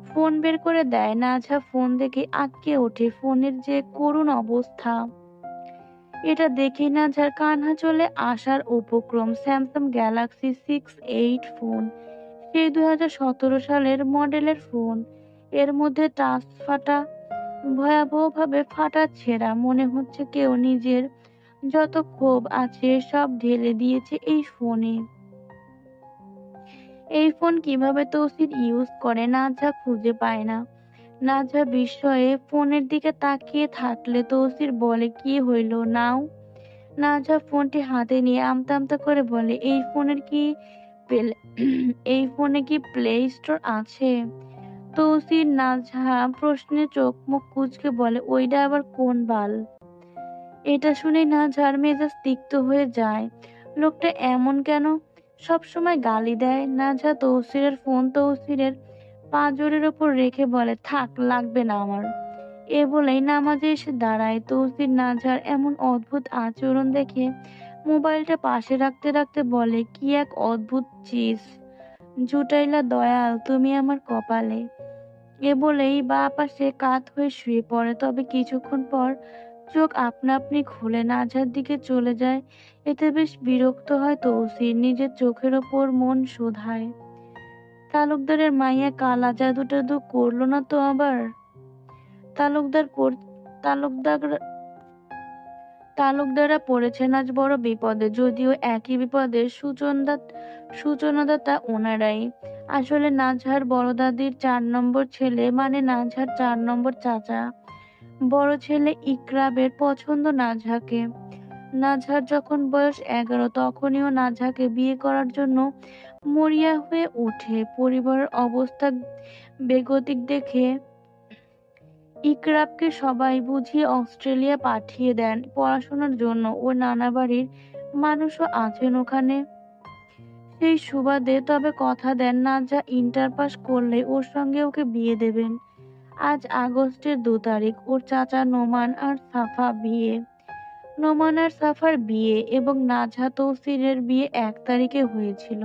ফোন বের করে দেয়। নাজহা ফোন দেখে আঁতকে ওঠে, ফোনের যে করুণ অবস্থা এটা দেখেই নাজহার কান্না চলে আসার উপক্রম। স্যামসাং গ্যালাক্সি 6 ফোন, সেই 2017 সালের মডেলের ফোন। এর মধ্যে টাচ ফাটা, ভয়াবহভাবে ফাটা ছেঁড়া। মনে হচ্ছে কেউ নিজের যত ক্ষোভ আছে সব ঢেলে দিয়েছে এই ফোনে। এই ফোন কিভাবে তৌসির ইউজ করে নাজহা খুঁজে পায় না। নাজহা বিস্ময়ে ফোনের দিকে তাকিয়ে থাকলে তৌসির বলে, কি হইল, নাও। নাজহা ফোনটি হাতে নিয়ে আমতা আমতা করে বলে, এই ফোনে কি প্লে স্টোর আছে? তৌসির নাজহা প্রশ্নে চোখ মুখ কুঁচকে বলে, ওইটা আবার কোন বাল? এটা শুনে নাজহার মেজাজ তিক্ত হয়ে যায়। লোকটা এমন কেন, সব সময় গালি দেয়। নাজহা তৌসিরের পাঁজরের ওপর রেখে বলে, থাক, লাগবে না আমার। এ বলেই নামাজে এসে দাঁড়ায়। তৌসির নাজহার এমন অদ্ভুত আচরণ দেখে মোবাইলটা পাশে রাখতে রাখতে বলে, কি এক অদ্ভুত চিজ জুটাইলা দয়াল তুমি আমার কপালে। এ বলেই বাঁ পাশে কাত হয়ে শুয়ে পড়ে। তবে কিছুক্ষণ পর চোখ আপনা আপনি খুলে নাজহার দিকে চলে যায়। এতে বেশ বিরক্ত হয় তৌসির, নিজের চোখের ওপর মন শোধায়। তালুকদারের মাইয়া কালা জাদু টাদু করলো না তো আবার? তালুকদাররা পড়েছেন আজ বড় বিপদে, যদিও একই বিপদের সূচনাদাতা ওনারাই। আসলে নাজহার বড় দাদির 4 নম্বর ছেলে, মানে নাজহার 4 নম্বর চাচা। বড় ছেলে ইকরাবের পছন্দ নাজহাকে। নাজহার যখন বয়স 11 তখনই ও নাজহাকে বিয়ে করার জন্য মরিয়া হয়ে ওঠে। পরিবারের অবস্থা বেগতিক দেখে ইকরাবকে সবাই বুঝিয়ে অস্ট্রেলিয়া পাঠিয়ে দেন পড়াশোনার জন্য। ওর নানা বাড়ির মানুষও আছেন ওখানে সেই সুবাদে। তবে কথা দেন নাজা ইন্টার পাস করলে ওর সঙ্গে ওকে বিয়ে দেবেন। আজ আগস্টের 2 তারিখ। ওর চাচা নোমান আর সাফা বিয়ে। নোমান আর সাফার বিয়ে এবং নাজহা তৌসিরের বিয়ে 1 তারিখে হয়েছিল।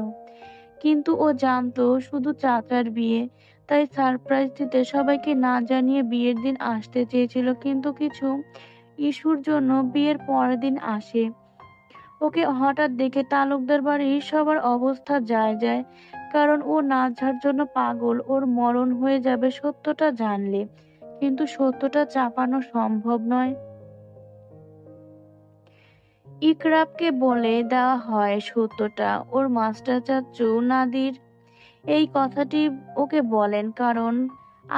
কিন্তু ও জানতো শুধু চাচার বিয়ে, তাই সারপ্রাইজ দিতে সবাইকে না জানিয়ে বিয়ের দিন আসতে চেয়েছিল, কিন্তু কিছু ইস্যুর জন্য বিয়ের পরের দিন আসে। ওকে হঠাৎ দেখে তালুকদার বাড়ির সবার অবস্থা যায় যায়, কারণ ও নাজহার জন্য পাগল। ওর মরণ হয়ে যাবে সত্যটা জানলে, কিন্তু সত্যটা চাপানো সম্ভব নয়। ইকরাবকে বলে দেওয়া হয় সত্যটা। ওর মাস্টার চাচ্চু নাদির এই কথাটি ওকে বলেন, কারণ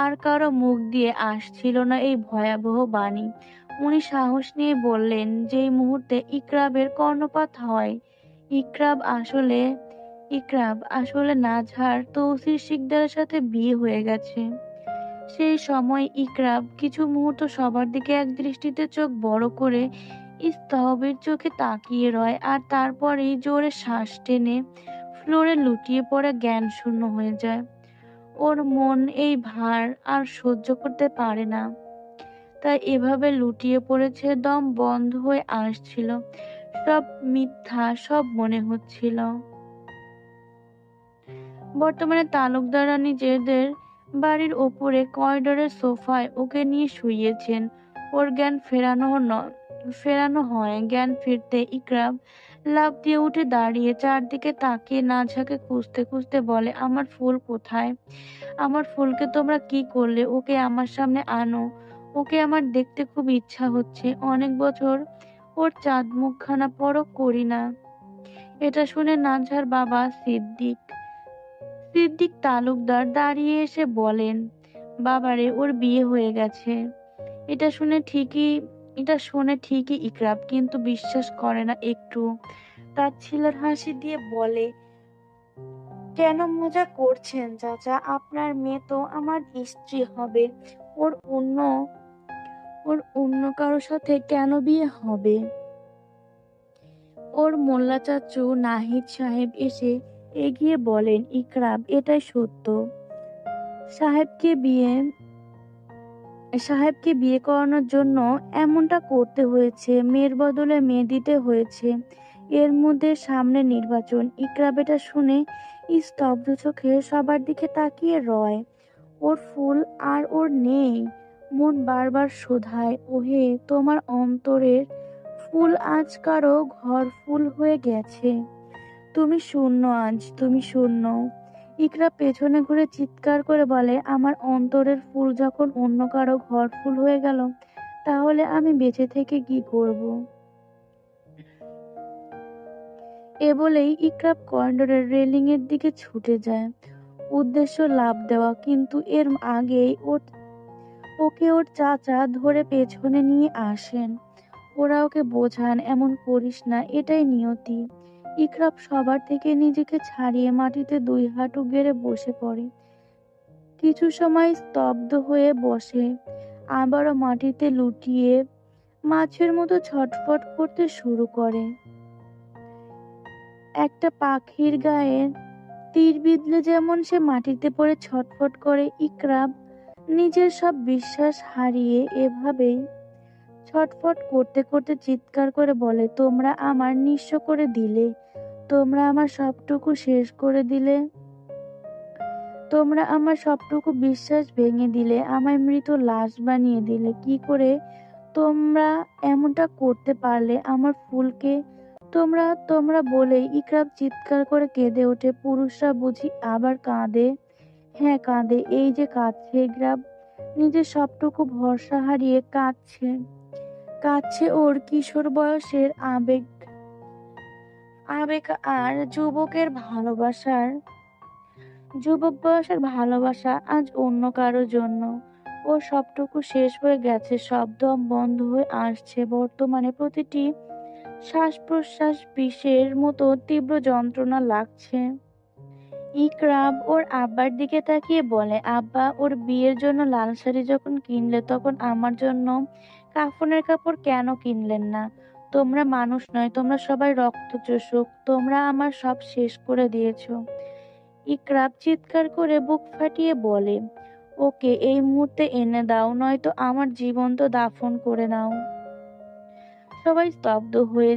আর কারো মুখ দিয়ে আসছিল না এই ভয়াবহ বাণী। উনি সাহস নিয়ে বললেন, যেই মুহূর্তে ইকরাবের কর্ণপাত হয়, ইকরাব আসলে নাজহার তৌসির শিকদারের সাথে বিয়ে হয়ে গেছে। সেই সময় ইকরাব কিছু মুহূর্ত সবার দিকে এক দৃষ্টিতে চোখ বড় করে স্থবির চোখে তাকিয়ে রয়, আর তারপরেই জোরে শ্বাস টেনে ফ্লোরে লুটিয়ে পড়ে জ্ঞান শূন্য হয়ে যায়। ওর মন এই ভার আর সহ্য করতে পারে না, তাই এভাবে লুটিয়ে পড়েছে। দম বন্ধ হয়ে আসছিল, সব মিথ্যা, সব মনে হচ্ছিল। বর্তমানে তালুকদাররা নিজেদের বাড়ির ওপরে করিডোরের সোফায় ওকে নিয়ে শুইয়েছেন। ওর জ্ঞান ফেরানো হয়। জ্ঞান ফিরতে ইকরাব লাফ দিয়ে উঠে দাঁড়িয়ে চারদিকে তাকিয়ে নাজহাকে খুঁজতে খুঁজতে বলে, আমার ফুল কোথায়? আমার ফুলকে তোমরা কি করলে? ওকে আমার সামনে আনো। ওকে আমার দেখতে খুব ইচ্ছা হচ্ছে। অনেক বছর ওর চাঁদ মুখখানা পরখ করি না। এটা শুনে নাজহার বাবা সিদ্দিক তালুকদার দাঁড়িয়ে এসে বলেন, বাবারে, ওর বিয়ে হয়ে গেছে। এটা শুনে ঠিকই ইকরাব কিন্তু বিশ্বাস করে না একটু। তার ছেলের হাসি দিয়ে বলে, কেন মজা করছেন চাচা? আপনার মেয়ে তো আমার স্ত্রী হবে। ওর অন্য ওর অন্য কারোর সাথে কেন বিয়ে হবে? ওর মোল্লা চাচু নাহিদ সাহেব এসে এগিয়ে বলেন, ইকরাব, এটাই সত্য। সাহেবকে বিয়ে সাহেবকে বিয়ে করানোর জন্য এমনটা করতে হয়েছে। মেয়ের বদলে মেয়ে দিতে হয়েছে। এর মধ্যে সামনে নির্বাচন। ইকরাব এটা শুনে স্তব্ধ চোখে সবার দিকে তাকিয়ে রয়। ওর ফুল আর ওর নেই। মন বারবার শোধায়, ওহে তোমার অন্তরের ফুল আজ কারো ঘর ফুল হয়ে গেছে। তুমি শূন্য, আজ তুমি শূন্য। ইকরা পেছনে ঘুরে চিৎকার করে বলে, আমার অন্তরের ফুল যখন অন্য কারো ঘর ফুল হয়ে গেল, তাহলে আমি বেঁচে থেকে কি করব? এ বলেই ইকরাব করিডোরের রেলিং এর দিকে ছুটে যায়। উদ্দেশ্য লাফ দেওয়া, কিন্তু এর আগেই ওকে ওর চাচা ধরে পেছনে নিয়ে আসেন। ওরা ওকে বোঝান, এমন করিস না, এটাই নিয়তি। ইকরাব সবার থেকে নিজেকে ছাড়িয়ে মাটিতে 2 হাঁটু গেড়ে বসে পড়ে। কিছু সময় স্তব্ধ হয়ে বসে, আবারও মাটিতে লুটিয়ে মাছের মতো ছটফট করতে শুরু করে। একটা পাখির গায়ে তীর বিঁধলে যেমন সে মাটিতে পড়ে ছটফট করে, ইকরাব নিজের সব বিশ্বাস হারিয়ে এভাবেই ছটফট করতে করতে চিৎকার করে বলে, তোমরা আমার নিঃস্ব করে দিলে। তোমরা আমার সবটুকু শেষ করে দিলে। তোমরা আমার সবটুকু বিশ্বাস ভেঙে দিলে। আমায় মৃত লাশ বানিয়ে দিলে। কি করে তোমরা এমনটা করতে পারলে আমার ফুলকে? তোমরা তোমরা বলেই ইকরাব চিৎকার করে কেঁদে ওঠে। পুরুষরা বুঝি আবার কাঁদে? হ্যাঁ, কাঁদে। এই যে কাঁদছে ইকরাব, নিজের সবটুকু ভরসা হারিয়ে কাঁদছে ওর কিশোর বয়সের আবেগ আবেগ আর যুবক বয়সের ভালোবাসা আজ অন্য কারো জন্য। ওর সবটুকু শেষ হয়ে গেছে, সব দম বন্ধ হয়ে আসছে। বর্তমানে প্রতিটি শ্বাস প্রশ্বাস বিষের মতো তীব্র যন্ত্রণা লাগছে। ইকরাব ওর আব্বার দিকে তাকিয়ে বলে, আব্বা, ওর বিয়ের জন্য লাল শাড়ি যখন কিনলে তখন আমার জন্য কাফনের কাপড় কেন কিনলেন না? তোমরা মানুষ নয়, তোমরা সবাই রক্তচোষক, তোমরা আমার সব শেষ করে দিয়েছো। ইকরাব চিৎকার করে বুক ফাটিয়ে বলে, ওকে এই মুহূর্তে এনে দাও, নয়তো আমার জীবন্ত দাফন করে দাও। সবাই স্তব্ধ হয়ে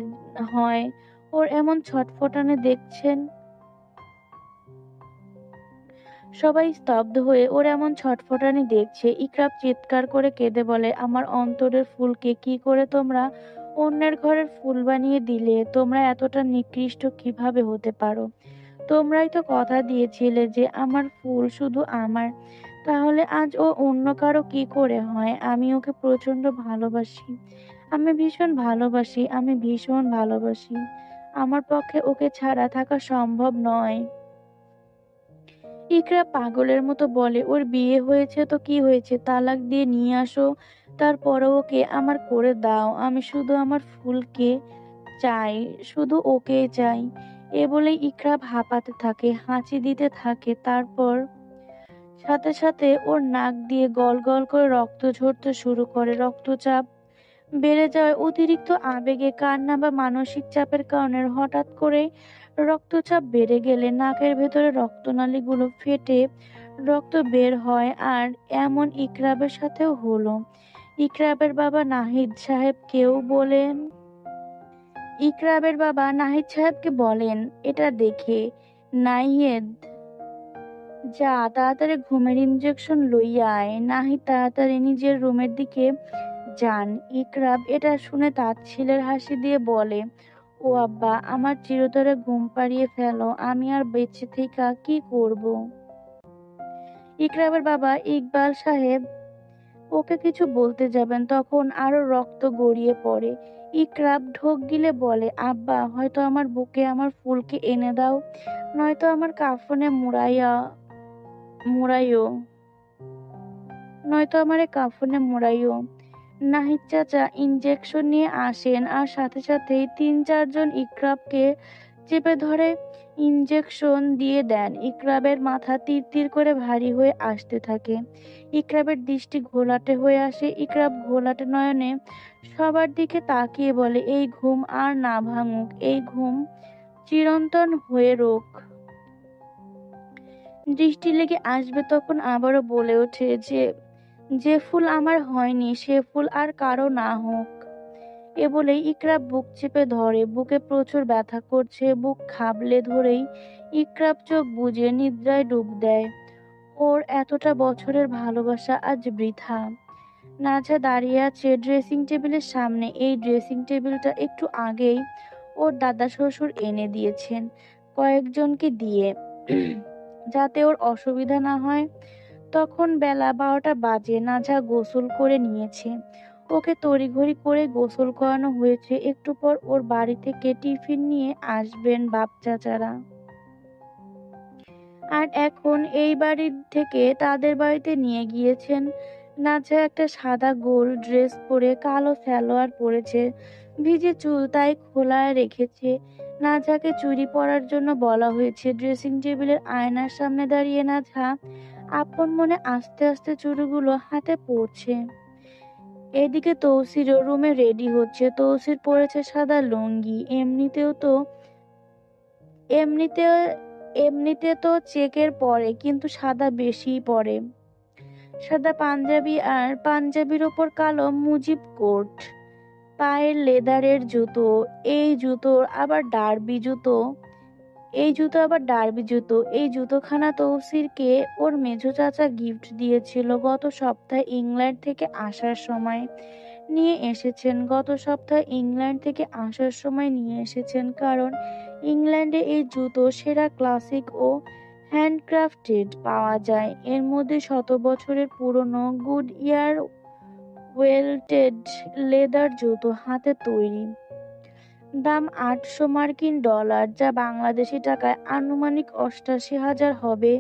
হয় ওর এমন ছটফটানি দেখছেন সবাই স্তব্ধ হয়ে ওর এমন ছটফটানি দেখছে। ইকরাব চিৎকার করে কেঁদে বলে, আমার অন্তরের ফুলকে কি করে তোমরা অন্যের ঘরের ফুল বানিয়ে দিলে? তোমরা এতটা নিকৃষ্ট কিভাবে হতে পারো? তোমরাই তো কথা দিয়েছিলে যে আমার ফুল শুধু আমার। তাহলে আজ ও অন্য কারো কি করে হয়? আমি ওকে প্রচন্ড ভালোবাসি। আমি ভীষণ ভালোবাসি। আমার পক্ষে ওকে ছাড়া থাকা সম্ভব নয়। ইকরা পাগলের মতো বলে, ওর বিয়ে হয়েছে তো কি হয়েছে, তালাক দিয়ে নিয়ে আসো, তারপরও ওকে আমার করে দাও। আমি শুধু আমার ফুলকে চাই, শুধু ওকে চাই। এ বলে ইকরা হাঁপাতে থাকে, হাঁচি দিতে থাকে, তারপর সাথে সাথে ওর নাক দিয়ে গল গল করে রক্ত ঝরতে শুরু করে। রক্তচাপ বেড়ে যায় অতিরিক্ত আবেগে, কান্না বা মানসিক চাপের কারণে। হঠাৎ করে রক্তচাপ বেড়ে গেলে নাকের ভেতরে রক্তনালীগুলো ফেটে রক্ত বের হয়, আর এমন ইকরাবের সাথেও হলো। ইকরাবের বাবা নাহিদ সাহেবকেও বলেন ইকরাবের বাবা নাহিদ সাহেবকে বলেন, এটা দেখে, নাহিদ, যা তাড়াতাড়ি ঘুমের ইঞ্জেকশন লইয়া আয়। নাহিদ তাড়াতাড়ি নিজের রুমের দিকে যান। ইকরাব এটা শুনে তাচ্ছিলের হাসি দিয়ে বলে, ও আব্বা, আমার চিরতরে ঘুম পাড়িয়ে ফেলো, আমি আর বেঁচে থেকে কি করব? ইকরাবের বাবা ইকবাল সাহেব ওকে কিছু বলতে যাবেন, তখন আরো রক্ত গড়িয়ে পড়ে। ইকরাব ঢোক গিলে বলে, আব্বা, হয়তো আমার বুকে আমার ফুলকে এনে দাও, নয়তো আমার কাফনে মুড়াইও মুড়াইও। নাহিদ চাচা ইঞ্জেকশন নিয়ে আসেন, আর সাথে সাথেই ৩-৪ জন ইকরাবকে চেপে ধরে ইঞ্জেকশন দিয়ে দেন। ইকরাবের মাথা তীর তীর করে ভারী হয়ে আসতে থাকে। ইকরাবের দৃষ্টি ঘোলাটে হয়ে আসে। ইকরাব ঘোলাটে নয়নে সবার দিকে তাকিয়ে বলে, এই ঘুম আর না ভাঙুক, এই ঘুম চিরন্তন হয়ে রোক। দৃষ্টি লেগে আসবে তখন আবারও বলে ওঠে যে, যে ফুল আমার হয়নি সে ফুল আর কারো না হোক। এ বলে ইকরাব বুক চেপে ধরে, বুকে প্রচুর ব্যথা করছে। বুক খাবলে ধরেই ইকরাব চোখ বুজে নিদ্রায় ডুব দেয়। ওর এতটা বছরের ভালোবাসা আজ বৃথা। নাজা দাঁড়িয়ে আছে ড্রেসিং টেবিলের সামনে। এই ড্রেসিং টেবিলটা একটু আগেই ওর দাদা শ্বশুর এনে দিয়েছেন কয়েকজনকে দিয়ে, যাতে ওর অসুবিধা না হয়। তখন বেলা 12টা বাজে। নাজা গোসল করে নিয়েছে। ওকে তড়িঘড়ি করে গোসল করানো হয়েছে। একটু পর ওর বাড়ি থেকে টিফিন নিয়ে আসবেন বাপ চাচারা। আর এখন এই বাড়ি থেকে তাদের বাড়িতে নিয়ে গিয়েছেন। নাজা একটা সাদা গোল ড্রেস পরে কালো সালোয়ার পরেছে, ভিজে চুল তাই খোলায় রেখেছে। নাজাকে চুড়ি পরার জন্য বলা হয়েছে। ড্রেসিং টেবিলের আয়নার সামনে দাঁড়িয়ে নাজা আপন মনে আস্তে আস্তে চুড়িগুলো হাতে পরছে। এদিকে তৌসিরও রুমে রেডি হচ্ছে। তৌসির পরেছে সাদা লুঙ্গি। এমনিতে এমনিতে তো চেকের পরে, কিন্তু সাদা বেশিই পরে। সাদা পাঞ্জাবি আর পাঞ্জাবির ওপর কালো মুজিব কোট, পায়ের লেদারের জুতো। এই জুতোর আবার ডার্বি জুতো এই জুতোখানা তৌসিরকে ওর মেঝো চাচা গিফট দিয়েছিল গত সপ্তাহে ইংল্যান্ড থেকে আসার সময়। নিয়ে এসেছেন কারণ ইংল্যান্ডে এই জুতো সেরা ক্লাসিক ও হ্যান্ডক্রাফটেড পাওয়া যায়। এর মধ্যে 100 বছরের পুরনো গুড ইয়ার ওয়েল্টেড লেদার জুতো, হাতে তৈরি। দাম $800, যা বাংলাদেশি টাকায় আনুমানিক 88,000 হবে।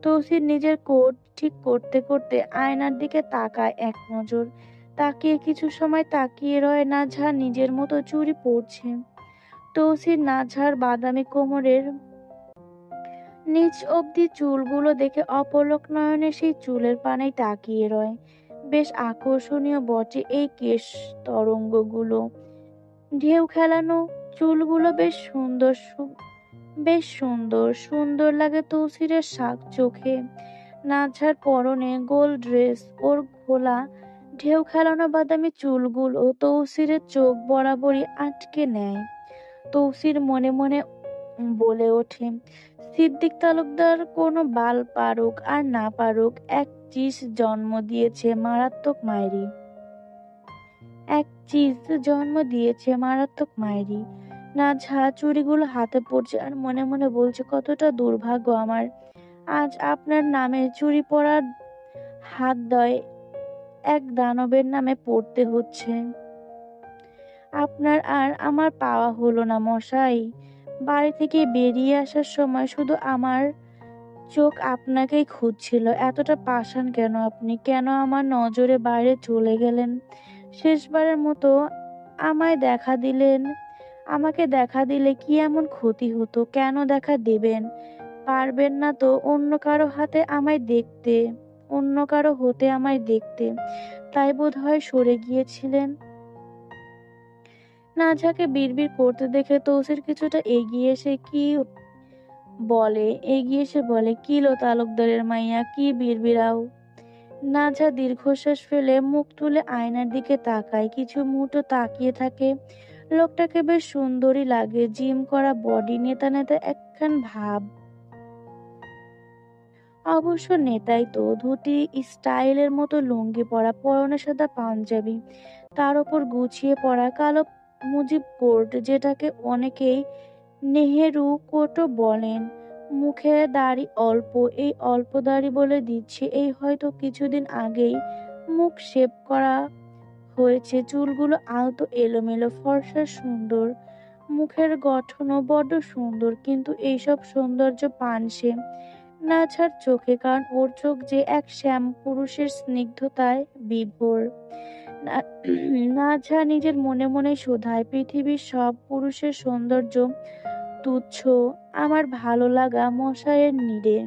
তৌসির নিজের কোট ঠিক করতে করতে আয়নার দিকে তাকায় এক নজর। তাকিয়ে কিছু সময় তাকিয়ে রয় নাজা নিজের মতো চুড়ি পরছে। তৌসির নাজহার বাদামি কোমরের নিচ অবধি চুলগুলো দেখে অপলক নয়নে সেই চুলের পানেই তাকিয়ে রয়। বেশ আকর্ষণীয় বটে এই কেশ তরঙ্গগুলো, ঢেউ খেলানো চুলগুলো বেশ সুন্দর সুন্দর লাগে তৌসিরের শাক চোখে। নাঝার পরনে গোল ড্রেস, ওর খোলা ঢেউ খেলানো বাদামি চুলগুলো তৌসিরের চোখ বরাবরই আটকে নেয়। তৌসির মনে মনে বলে ওঠে, সিদ্দিক তালুকদার কোনো বাল পারুক আর না পারুক, এক চিজ জন্ম দিয়েছে মারাত্মক মায়েরই। নাঝা চুড়িগুলো হাতে পড়ছে আর মনে মনে বলছে, কতটা দুর্ভাগ্য আমার, আজ আপনার নামে চুরি পরার হাত দয় এক দানবের নামে পড়তে হচ্ছে। আপনার আর আমার পাওয়া হলো না মশাই। বাড়ি থেকে বেরিয়ে আসার সময় শুধু আমার চোখ আপনাকেই খুঁজছিল। এতটা পাষাণ কেন আপনি? কেন আমার নজরে বাইরে চলে গেলেন? শেষবারের মতো আমায় দেখা দিলেন। আমাকে দেখা দিলে কি এমন ক্ষতি হতো? কেন দেখা দেবেন? পারবেন না তো অন্য কারো হতে আমায় দেখতে, তাই বোধ হয় সরে গিয়েছিলেন। নাঝাকে বিড়বিড় করতে দেখে তৌসির কিছুটা এগিয়ে এসে বলে, কি লো তালুকদারের মাইয়া, কি বিড়বিড়াও? নাঝা দীর্ঘশ্বাস ফেলে মুখ তুলে আয়নার দিকে তাকায়। কিছু মুহূর্ত তাকিয়ে থাকে। লোকটাকে বেশ সুন্দরী লাগে, জিম করা বডি, নেতা নেতা একখান ভাব। অবশ্য নেতাই তো। ধুতি স্টাইলের মতো লুঙ্গি পরা, পরনে সাদা পাঞ্জাবি, তার ওপর গুছিয়ে পরা কালো মুজিব কোট, যেটাকে অনেকেই নেহেরু কোটও বলেন। মুখে দাড়ি অল্প, এই অল্প দাড়ি বলে দিচ্ছে, এই হয়তো কিছুদিন আগেই মুখ শেভ করা হয়েছে। চুলগুলো আলতো এলোমেলো, ফর্সা সুন্দর, মুখের গঠনও বড্ড সুন্দর। কিন্তু এইসব সৌন্দর্য পানসে নাঝার চোখে, কারণ ওর চোখ যে এক শ্যাম পুরুষের স্নিগ্ধতায় বিভোর। নাঝা নিজের মনে মনে শোধায়, পৃথিবীর সব পুরুষের সৌন্দর্য তুচ্ছ, আমার ভালো লাগা মশায়ের নিরে।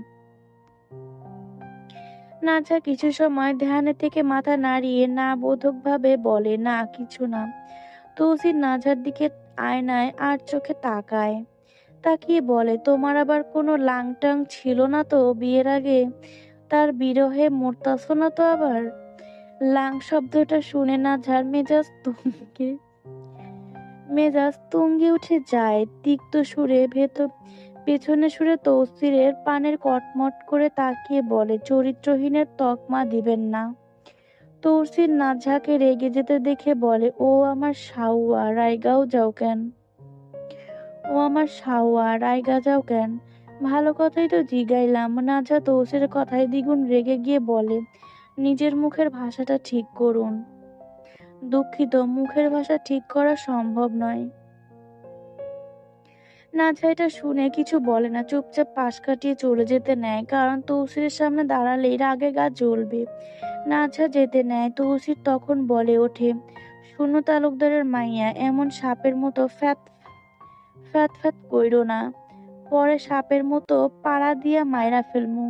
নাঝা কিছু সময় ধ্যানে থেকে মাথা নাড়িয়ে না বোধক ভাবে বলে, না কিছু না। তৌসির নাঝার দিকে আয়নায় আর চোখে তাকিয়ে বলে, তোমার আবার কোনো লাংটাং ছিল না তো বিয়ের আগে? তার বিরহে মরতাছ না তো আবার? লাং শব্দটা শুনে নাঝার মেজাজ তুঙ্গে উঠে যায়। তিক্ত সুরে পেছনে সুরে তৌসিরের পানের কটমট করে তাকিয়ে বলে, চরিত্রহীনের তকমা দিবেন না। তৌসির নাঝাকে রেগে যেতে দেখে বলে, ও আমার সাউয়া, রাইগা যাও কেন? ভালো কথাই তো জিগাইলাম। নাঝা তৌসিরের কথায় দ্বিগুণ রেগে গিয়ে বলে, নিজের মুখের ভাষাটা ঠিক করুন। দুঃখিত, মুখের ভাষা ঠিক করা সম্ভব নয়। নাঝা এটা শুনে কিছু বলে না, চুপচাপ পাশ কাটিয়ে চলে যেতে নেয়, কারণ তৌসিরের সামনে দাঁড়ালেই রাগে গা জ্বলবে। নাঝা যেতে নেয়, তৌসির তখন বলে ওঠে, শূন্য তালুকদারের মাইয়া, এমন সাপের মতো ফ্যাত ফ্যাত কইরো না, পরে সাপের মতো পাড়া দিয়া মাইরা ফেলমু।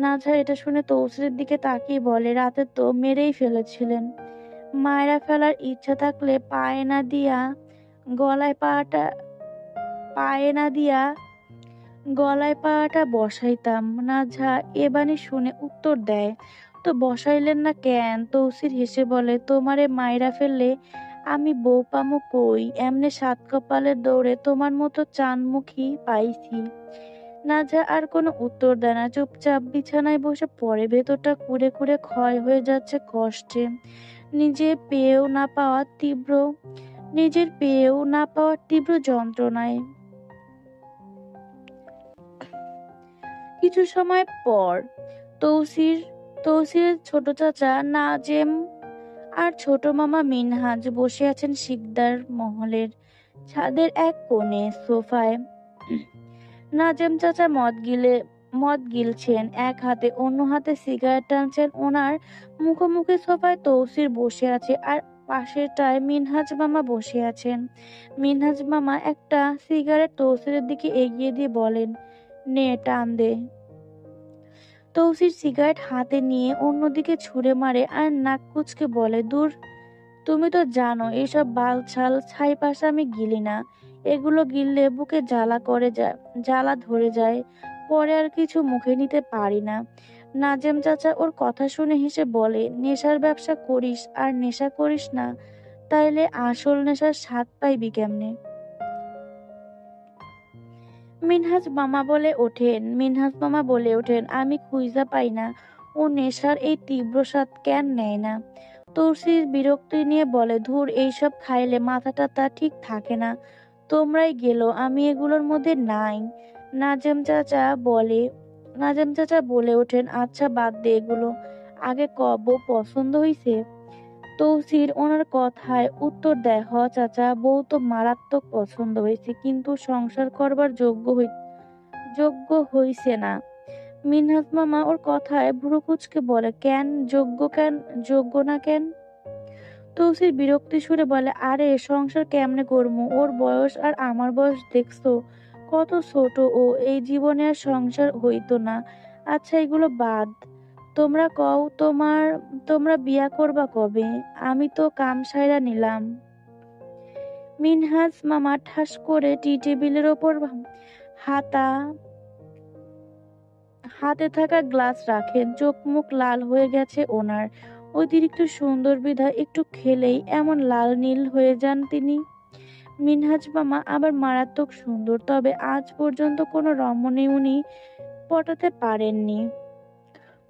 নাঝা এটা শুনে তৌসিরের দিকে তাকিয়ে বলে, রাতে তো মেরেই ফেলেছিলেন, মায়েরা ফেলার ইচ্ছা থাকলে পায়ে না দিয়া গলায় পাটা বসাইতাম। নাঝা এ বাণী শুনে উত্তর দেয়, তো বসাইলেন না কেন? তৌসির হেসে বলে, তোমারে মাইরা ফেললে আমি বউ পামু কই? এমনে সাত কপালের দৌড়ে তোমার মতো চানমুখী পাইছি। নাঝা আর কোনো উত্তর দেয় না, চুপচাপ বিছানায় বসে পড়ে। ভেতরটা কুড়ে কুড়ে ক্ষয় হয়ে যাচ্ছে কষ্টে, নিজের পেয়েও না পাওয়ার তীব্র যন্ত্রণায়। কিছু সময় পর তৌসিরের ছোট চাচা নাজেম আর ছোট মামা মিনহাজ বসে আছেন শিকদার মহলের ছাদের এক কোণে সোফায়। নাজেম চাচা মদ গিলছেন এক হাতে, অন্য হাতে সিগারেট টানছেন। ওনার মুখোমুখি সোফায় তৌসির বসে আছে, আর পাশেরটায় মিনহাজ মামা বসে আছেন। মিনহাজ মামা একটা সিগারেট তৌসিরের দিকে এগিয়ে দিয়ে বলেন, নে টান দে। তৌসির সিগারেট হাতে নিয়ে অন্যদিকে ছুঁড়ে মারে আর নাক কুচকে বলে, দূর, তুমি তো জানো এসব বাল ছাল ছাই পাশা আমি গিলি না। এগুলো গিললে বুকে জ্বালা ধরে যায়, পরে আর কিছু মুখে নিতে পারি না। নাজেম চাচা ওর কথা শুনে হেসে বলে, নেশার ব্যবসা করিস আর নেশা করিস না, তাইলে আসল নেশার স্বাদ পাইবি কেমনে? মিনহাজ মামা বলে ওঠেন, আমি খুঁজা পাই না ও নেশার এই তীব্র স্বাদ কেন নেয় না। তৌসির বিরক্তি নিয়ে বলে, ধুর, এইসব খাইলে মাথাটা তা ঠিক থাকে না। তোমরাই গেলো, আমি এগুলোর মধ্যে নাই। নাজেম চাচা বলে নাজেম চাচা বলে ওঠেন, আচ্ছা বাদ দে এগুলো, আগে ক বউ পছন্দ হইছে? তৌসির ওনার কথায় উত্তর দেয়, হ চাচা, বউ তো মারাত্মক পছন্দ হয়েছে, কিন্তু সংসার করবার যোগ্য হইছে না। মিনহাজ মামা ওর কথায় ভ্রু কুঁচকে বলে, যোগ্য না কেন? তৌসির বিরক্তি সুরে বলে, আরে সংসার কেমনে করমু, ওর বয়স আর আমার বয়স দেখছো, কত ছোট ও, এই জীবনে আর সংসার হইতো না। আচ্ছা এগুলো বাদ, তোমরা কও তোমরা বিয়া করবা কবে? আমি তো কাম সাইরা নিলাম। মিনহাজ মামা ঠাস করে টি টেবিলের ওপর হাতা হাতে থাকা গ্লাস রাখেন, চোখ মুখ লাল হয়ে গেছে ওনার। অতিরিক্ত সুন্দর বিধায় একটু খেলেই এমন লাল নীল হয়ে যান তিনি। মিনহাজ মামা আবার মারাত্মক সুন্দর, তবে আজ পর্যন্ত কোনো রমণী উনি পটাতে পারেননি।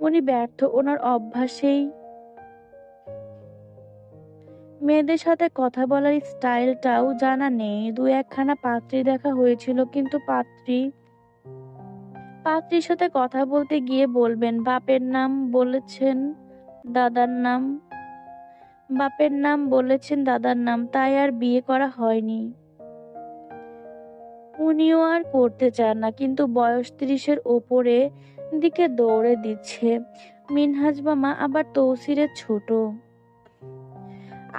উনি ব্যর্থ ওনার অভ্যাসেই। মেয়েদের সাথে কথা বলার স্টাইলটাও জানা নেই। দু একখানা পাত্রী দেখা হয়েছিল, কিন্তু পাত্রীর সাথে কথা বলতে গিয়ে বলবেন, দাদার নাম বাপের নাম বলেছেন, দাদার নাম, তাই আর বিয়ে করা হয়নি। উনিও আর করতে চান না, কিন্তু বয়স 30-এর ওপরে দিকে দৌড়ে দিচ্ছে। মিনহাজ মামা আবার তৌসিরের ছোট,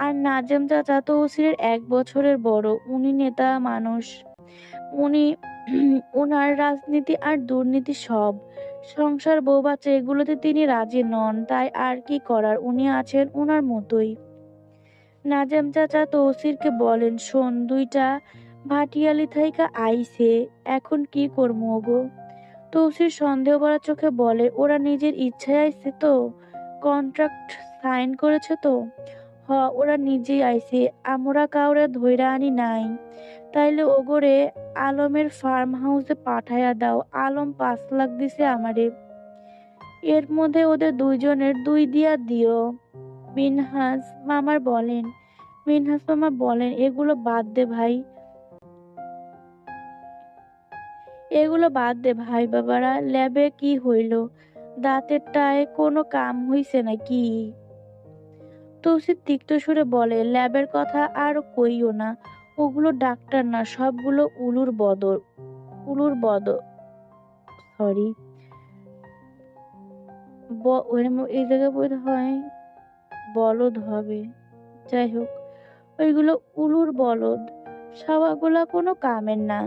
আর নাজেম চাচা তৌসিরের 1 বছরের বড়। উনি নেতা মানুষ, উনি ওনার রাজনীতি আর দুর্নীতি সব, সংসার বউ বাচ্চা এগুলোতে তিনি রাজি নন, তাই আর কি করার, উনি আছেন ওনার মতোই। নাজেম চাচা তৌসিরকে বলেন, শোন, দুইটা ভাটিয়ালি থাইকা আইছে, এখন কি করবো ওগো? তৌসির সন্দেহ ভরা চোখে বলে, ওরা নিজের ইচ্ছায় আইছে তো? কন্ট্রাক্ট সাইন করেছে তো? হ, ওরা নিজেই আইছে, আমরা কাউরে ধইরা আনি নাই। তাইলে ওগরে আলমের ফার্ম হাউসে পাঠাইয়া দাও, আলম 5 লাখ দিছে আমারে, এর মধ্যে ওদের দুইজনের 2 দিয়া দিও। মিনহাজ মামা বলেন, এগুলো বাদ দে ভাই বাবারা, ল্যাবে কি হইল? দাঁতের টায় কোনো কাম হইছে নাকি? তৌসিফ তিক্ত সুরে বলে, ল্যাবের কথা আর কইও না, ওগুলো ডাক্তার না, সবগুলো উলুর বদর সরি, এই জায়গায় বোধ হয় বলদ হবে। যাই হোক, ওইগুলো উলুর বলদ, সবাগুলা কোনো কামের না।